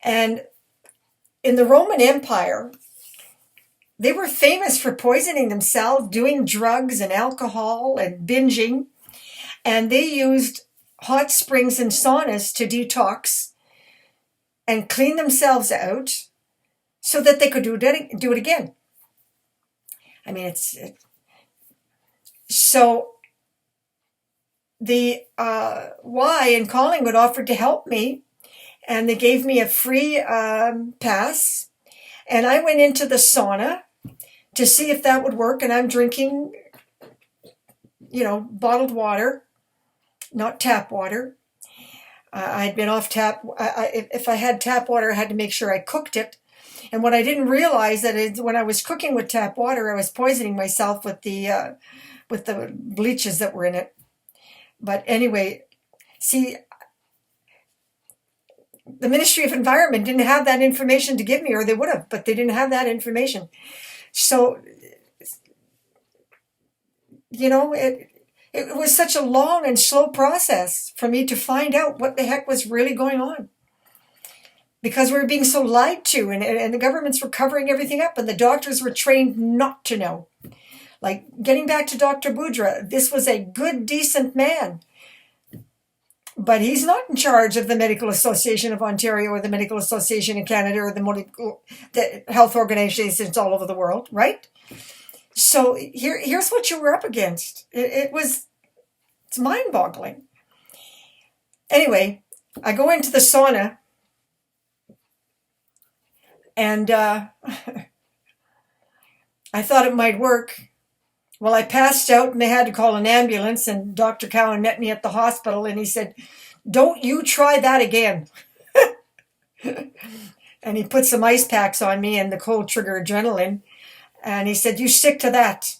And in the Roman Empire, they were famous for poisoning themselves, doing drugs and alcohol and binging. And they used hot springs and saunas to detox and clean themselves out so that they could do it again. I mean, so the Y in Collingwood offered to help me, and they gave me a free pass. And I went into the sauna to see if that would work. And I'm drinking, bottled water, not tap water. I'd been off tap. If I had tap water, I had to make sure I cooked it. And what I didn't realize that is when I was cooking with tap water, I was poisoning myself with the bleaches that were in it. But anyway, see, the Ministry of Environment didn't have that information to give me, or they would have, but they didn't have that information. So, it was such a long and slow process for me to find out what the heck was really going on. Because we were being so lied to, and the governments were covering everything up, and the doctors were trained not to know. Like, getting back to Dr. Boudra, this was a good, decent man. But he's not in charge of the Medical Association of Ontario or the Medical Association in Canada or the health organizations all over the world, right? So here's what you were up against. It's mind-boggling. Anyway, I go into the sauna, and I thought it might work. Well, I passed out, and they had to call an ambulance, and Dr. Cowan met me at the hospital, and he said, "Don't you try that again." And he put some ice packs on me and the cold trigger adrenaline, and he said, "You stick to that,"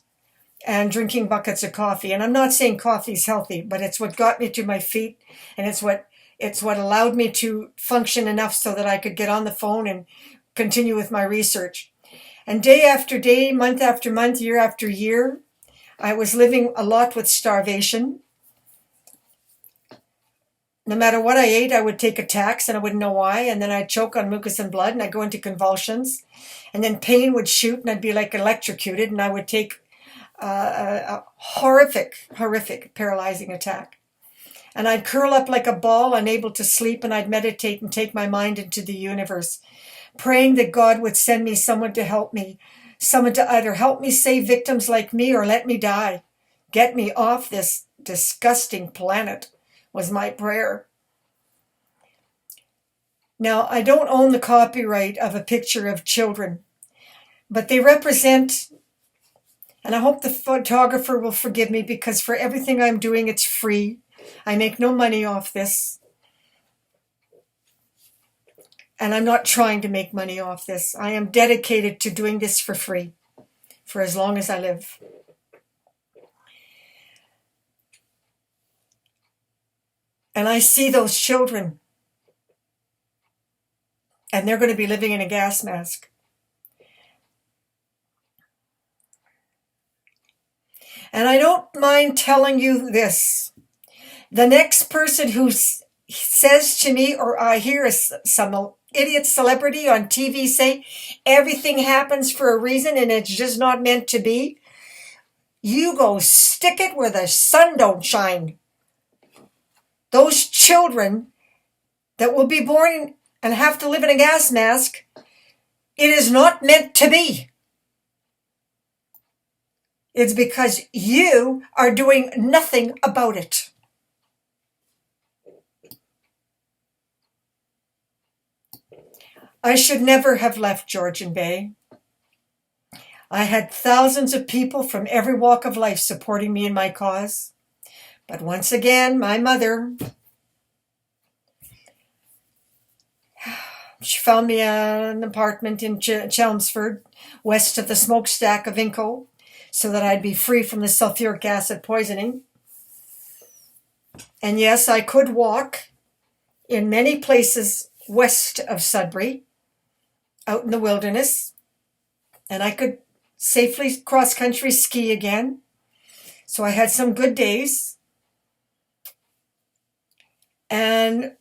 and drinking buckets of coffee. And I'm not saying coffee's healthy, but it's what got me to my feet, and it's what allowed me to function enough so that I could get on the phone and continue with my research. And day after day, month after month, year after year, I was living a lot with starvation. No matter what I ate, I would take attacks, and I wouldn't know why. And then I'd choke on mucus and blood, and I'd go into convulsions. And then pain would shoot, and I'd be like electrocuted, and I would take a horrific paralyzing attack. And I'd curl up like a ball, unable to sleep, and I'd meditate and take my mind into the universe, praying that God would send me someone to help me, someone to either help me save victims like me or let me die. Get me off this disgusting planet was my prayer. Now, I don't own the copyright of a picture of children, but they represent, and I hope the photographer will forgive me, because for everything I'm doing, it's free. I make no money off this. And I'm not trying to make money off this. I am dedicated to doing this for free, for as long as I live. And I see those children, and they're going to be living in a gas mask. And I don't mind telling you this. The next person who says to me, or I hear some idiot celebrity on TV say, everything happens for a reason and it's just not meant to be, you go stick it where the sun don't shine. Those children that will be born and have to live in a gas mask, it is not meant to be. It's because you are doing nothing about it. I should never have left Georgian Bay. I had thousands of people from every walk of life supporting me in my cause. But once again, my mother, she found me an apartment in Chelmsford, west of the smokestack of Inco, so that I'd be free from the sulfuric acid poisoning. And yes, I could walk in many places west of Sudbury. out in the wilderness, and I could safely cross-country ski again. So I had some good days. And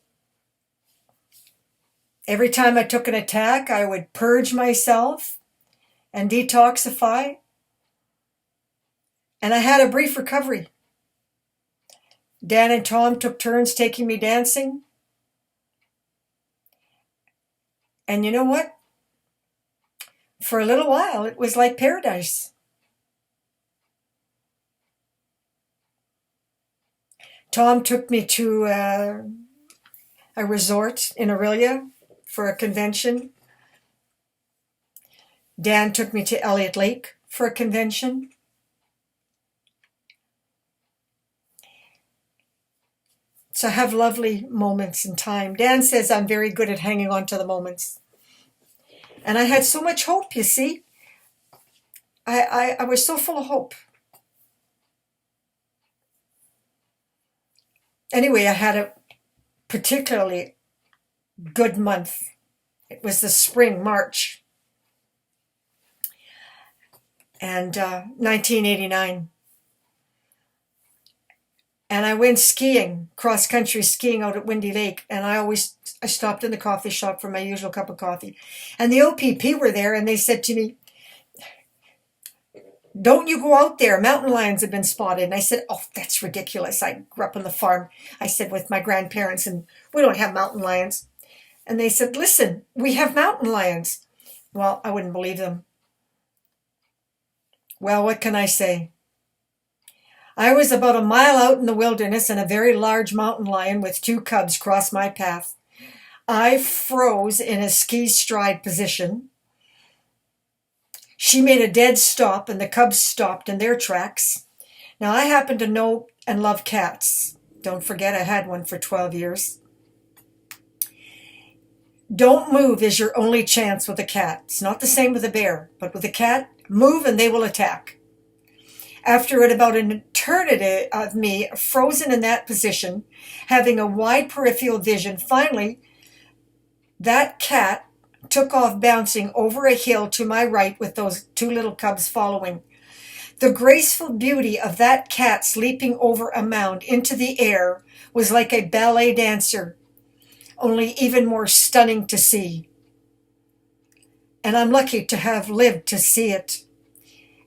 every time I took an attack, I would purge myself and detoxify. And I had a brief recovery. Dan and Tom took turns taking me dancing. And you know what? For a little while, it was like paradise. Tom took me to a resort in Aurelia for a convention. Dan took me to Elliott Lake for a convention. So I have lovely moments in time. Dan says I'm very good at hanging on to the moments. And I had so much hope, you see. I was so full of hope. Anyway, I had a particularly good month. It was the spring, March. And 1989. And I went skiing, cross-country skiing out at Windy Lake. And I stopped in the coffee shop for my usual cup of coffee. And the OPP were there, and they said to me, "Don't you go out there. Mountain lions have been spotted." And I said, "Oh, that's ridiculous. I grew up on the farm," I said, "with my grandparents, and we don't have mountain lions." And they said, "Listen, we have mountain lions." Well, I wouldn't believe them. Well, what can I say? I was about a mile out in the wilderness, and a very large mountain lion with 2 cubs crossed my path. I froze in a ski stride position. She made a dead stop, and the cubs stopped in their tracks. Now, I happen to know and love cats. Don't forget, I had one for 12 years. Don't move is your only chance with a cat. It's not the same with a bear, but with a cat, move and they will attack. After about an eternity of me frozen in that position, having a wide peripheral vision, finally, that cat took off bouncing over a hill to my right with those 2 little cubs following. The graceful beauty of that cat leaping over a mound into the air was like a ballet dancer, only even more stunning to see. And I'm lucky to have lived to see it.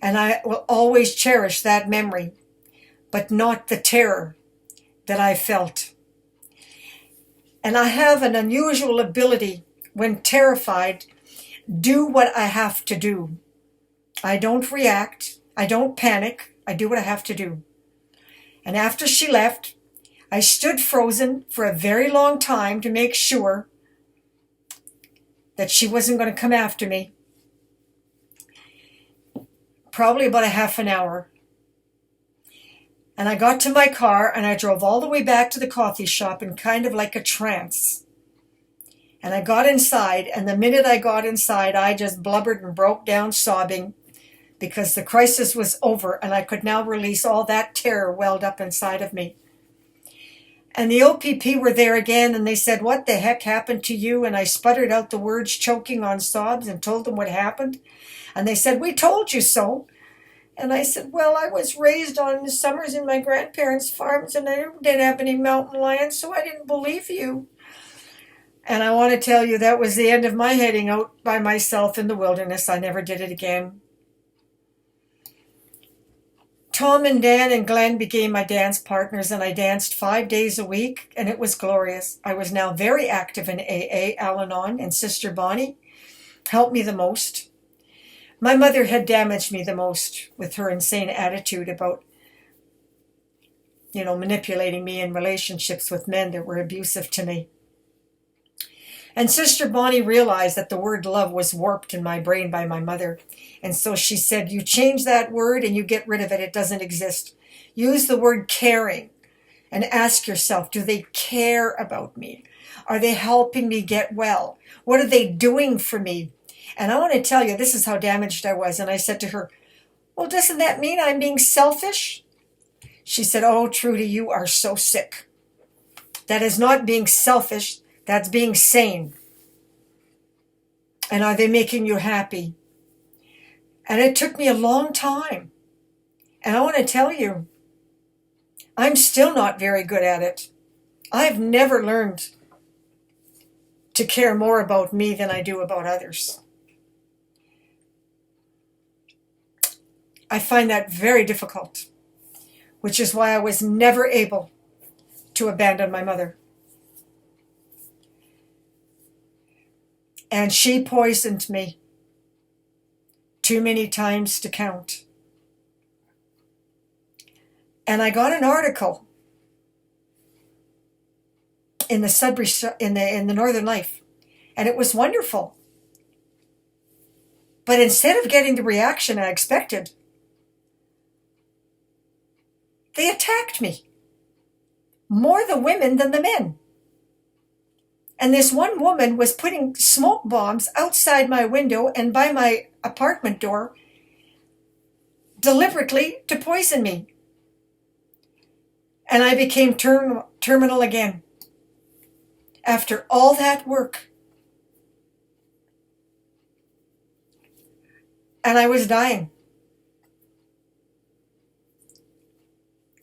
And I will always cherish that memory, but not the terror that I felt. And I have an unusual ability, when terrified, do what I have to do. I don't react. I don't panic. I do what I have to do. And after she left, I stood frozen for a very long time to make sure that she wasn't going to come after me. Probably about a half an hour. And I got to my car and I drove all the way back to the coffee shop in kind of like a trance. And I got inside, and the minute I got inside, I just blubbered and broke down sobbing because the crisis was over and I could now release all that terror welled up inside of me. And the OPP were there again, and they said, "What the heck happened to you?" And I sputtered out the words, choking on sobs, and told them what happened. And they said, "We told you so." And I said, "Well, I was raised on the summers in my grandparents' farms, and I didn't have any mountain lions, so I didn't believe you." And I want to tell you, that was the end of my heading out by myself in the wilderness. I never did it again. Tom and Dan and Glenn became my dance partners, and I danced 5 days a week, and it was glorious. I was now very active in AA, Al-Anon, and Sister Bonnie helped me the most. My mother had damaged me the most with her insane attitude about, manipulating me in relationships with men that were abusive to me. And Sister Bonnie realized that the word love was warped in my brain by my mother. And so she said, "You change that word and you get rid of it. It doesn't exist. Use the word caring and ask yourself, do they care about me? Are they helping me get well? What are they doing for me?" And I want to tell you, this is how damaged I was. And I said to her, "Well, doesn't that mean I'm being selfish?" She said, "Oh, Trudi, you are so sick. That is not being selfish. That's being sane." And are they making you happy? And it took me a long time. And I want to tell you, I'm still not very good at it. I've never learned to care more about me than I do about others. I find that very difficult, which is why I was never able to abandon my mother. And she poisoned me too many times to count. And I got an article in the Sudbury in the Northern Life, and it was wonderful. But instead of getting the reaction I expected, they attacked me. More the women than the men. And this one woman was putting smoke bombs outside my window and by my apartment door, deliberately to poison me. And I became terminal again. After all that work. And I was dying.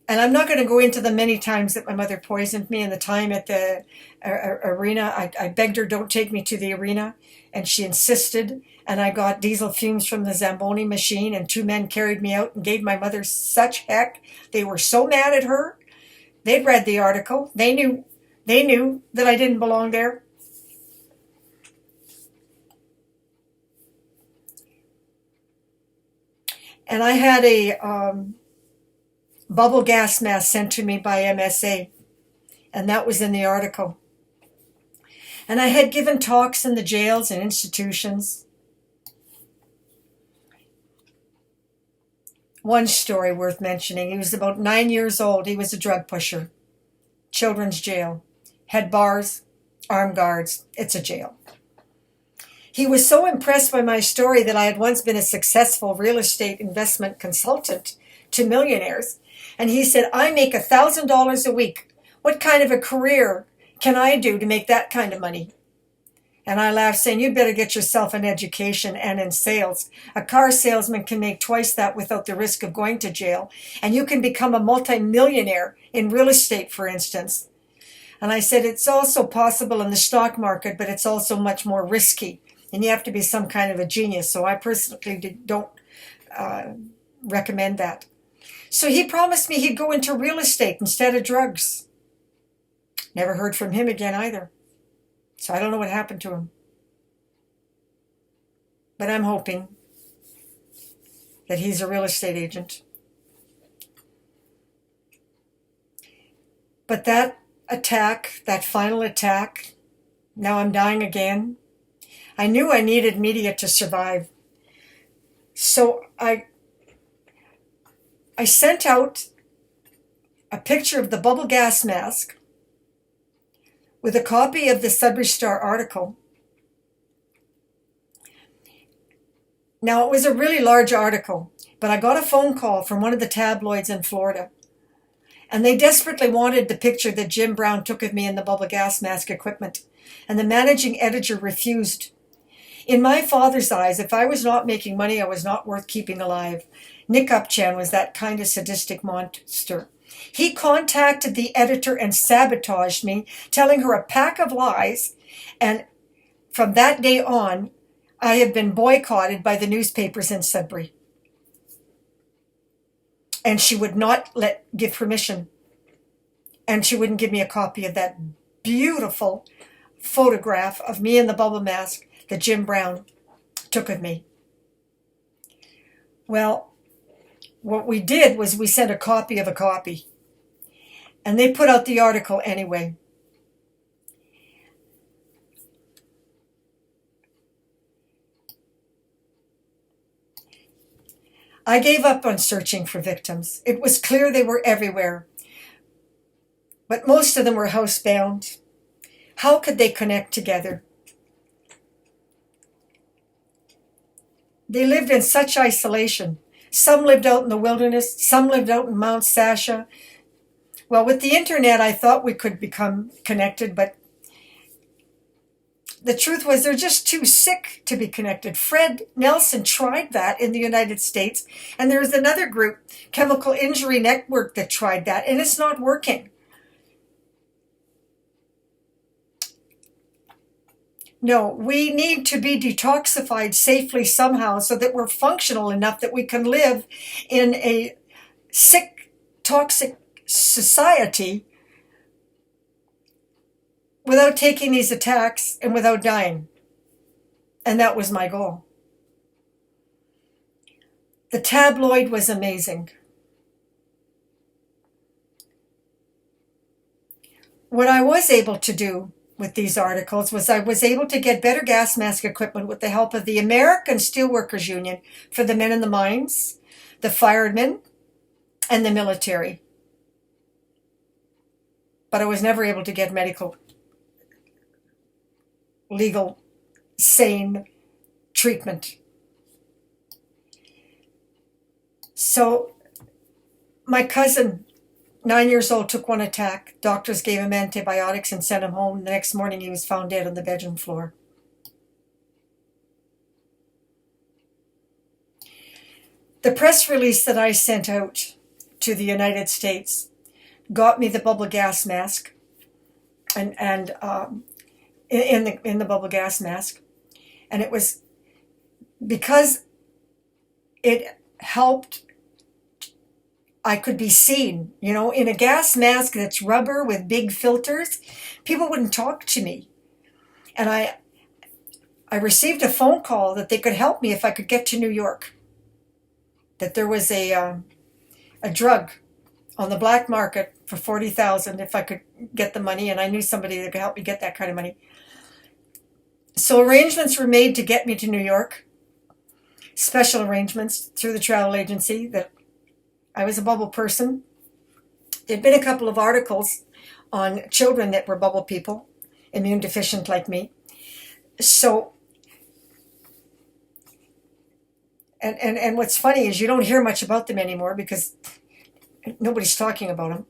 And I'm not going to go into the many times that my mother poisoned me and the time at the arena. I begged her, don't take me to the arena. And she insisted. And I got diesel fumes from the Zamboni machine. And 2 men carried me out and gave my mother such heck. They were so mad at her. They'd read the article. They knew that I didn't belong there. And I had a bubble gas mask sent to me by MSA, and that was in the article. And I had given talks in the jails and institutions. One story worth mentioning, he was about 9 years old. He was a drug pusher. Children's jail. Had bars, armed guards. It's a jail. He was so impressed by my story that I had once been a successful real estate investment consultant to millionaires. And he said, I make $1,000 a week. What kind of a career can I do to make that kind of money? And I laughed, saying, you better get yourself an education and in sales. A car salesman can make twice that without the risk of going to jail. And you can become a multimillionaire in real estate, for instance. And I said, it's also possible in the stock market, but it's also much more risky. And you have to be some kind of a genius. So I personally don't recommend that. So he promised me he'd go into real estate instead of drugs. Never heard from him again either. So I don't know what happened to him. But I'm hoping that he's a real estate agent. But that attack, that final attack, now I'm dying again. I knew I needed media to survive. So I sent out a picture of the bubble gas mask with a copy of the Sudbury Star article. Now, it was a really large article, but I got a phone call from one of the tabloids in Florida. And they desperately wanted the picture that Jim Brown took of me in the bubble gas mask equipment. And the managing editor refused. In my father's eyes, if I was not making money, I was not worth keeping alive. Nick Upchan was that kind of sadistic monster. He contacted the editor and sabotaged me, telling her a pack of lies. And from that day on, I have been boycotted by the newspapers in Sudbury. And she would not give permission. And she wouldn't give me a copy of that beautiful photograph of me in the bubble mask that Jim Brown took of me. Well, what we did was we sent a copy of a copy. And they put out the article anyway. I gave up on searching for victims. It was clear they were everywhere. But most of them were housebound. How could they connect together? They lived in such isolation. Some lived out in the wilderness. Some lived out in Mount Sasha. Well, with the internet, I thought we could become connected, but The truth was they're just too sick to be connected. Fred Nelson tried that in the United States, and there's another group, Chemical Injury Network, that tried that, and it's not working. No, we need to be detoxified safely somehow so that we're functional enough that we can live in a sick, toxic society without taking these attacks and without dying. And that was my goal. The tabloid was amazing. What I was able to do with these articles was I was able to get better gas mask equipment with the help of the American Steelworkers Union for the men in the mines, the firemen, and the military. But I was never able to get medical, legal, sane treatment. So my cousin, 9 years old, took one attack. Doctors gave him antibiotics and sent him home. The next morning he was found dead on the bedroom floor. The press release that I sent out to the United States got me the bubble gas mask, and in the bubble gas mask, and it was because it helped. I could be seen, in a gas mask that's rubber with big filters. People wouldn't talk to me. And I received a phone call that they could help me if I could get to New York. That there was a drug on the black market for $40,000 if I could get the money, and I knew somebody that could help me get that kind of money. So arrangements were made to get me to New York. Special arrangements through the travel agency that I was a bubble person. There'd been a couple of articles on children that were bubble people, immune deficient like me. So, and what's funny is you don't hear much about them anymore because nobody's talking about them,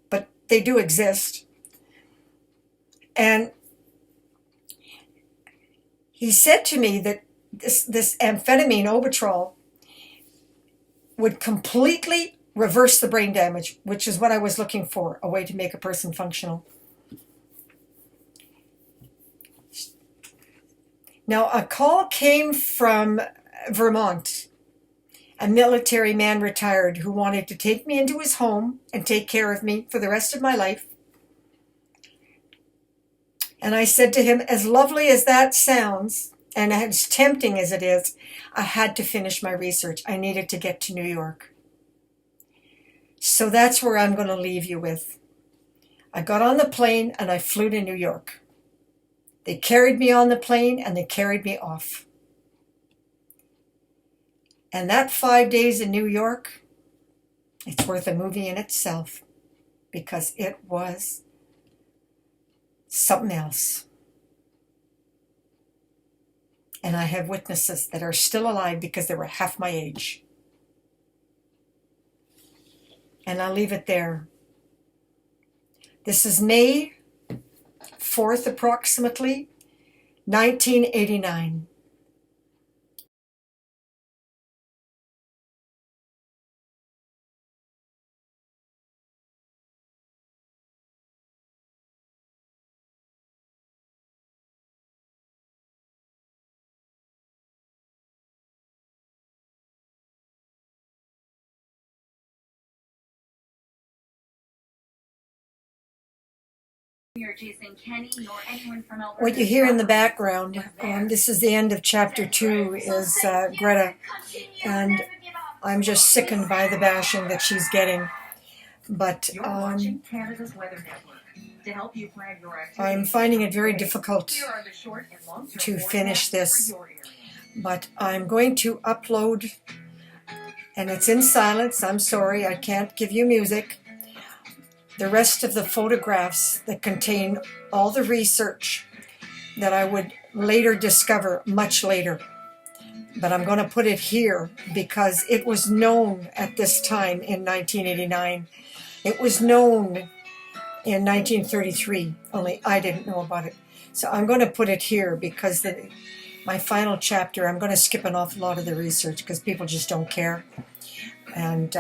but they do exist. And he said to me that this amphetamine, Obitrol, would completely reverse the brain damage, which is what I was looking for, a way to make a person functional. Now, a call came from Vermont, a military man retired who wanted to take me into his home and take care of me for the rest of my life. And I said to him, as lovely as that sounds, and as tempting as it is, I had to finish my research. I needed to get to New York. So that's where I'm going to leave you with. I got on the plane and I flew to New York. They carried me on the plane and they carried me off. And that 5 days in New York, it's worth a movie in itself because it was something else. And I have witnesses that are still alive because they were half my age. And I'll leave it there. This is May 4th, approximately, 1989. What you hear in the background, this is the end of chapter 2, is Greta, and I'm just sickened by the bashing that she's getting. But I'm finding it very difficult to finish this, but I'm going to upload, and it's in silence. I'm sorry, I can't give you music. The rest of the photographs that contain all the research that I would later discover, much later. But I'm going to put it here because it was known at this time in 1989. It was known in 1933, only I didn't know about it. So I'm going to put it here because my final chapter, I'm going to skip an awful lot of the research because people just don't care. And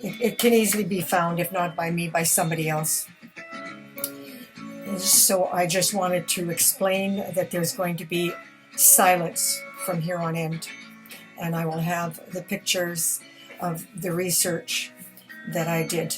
it can easily be found, if not by me, by somebody else. So I just wanted to explain that there's going to be silence from here on in. And I will have the pictures of the research that I did.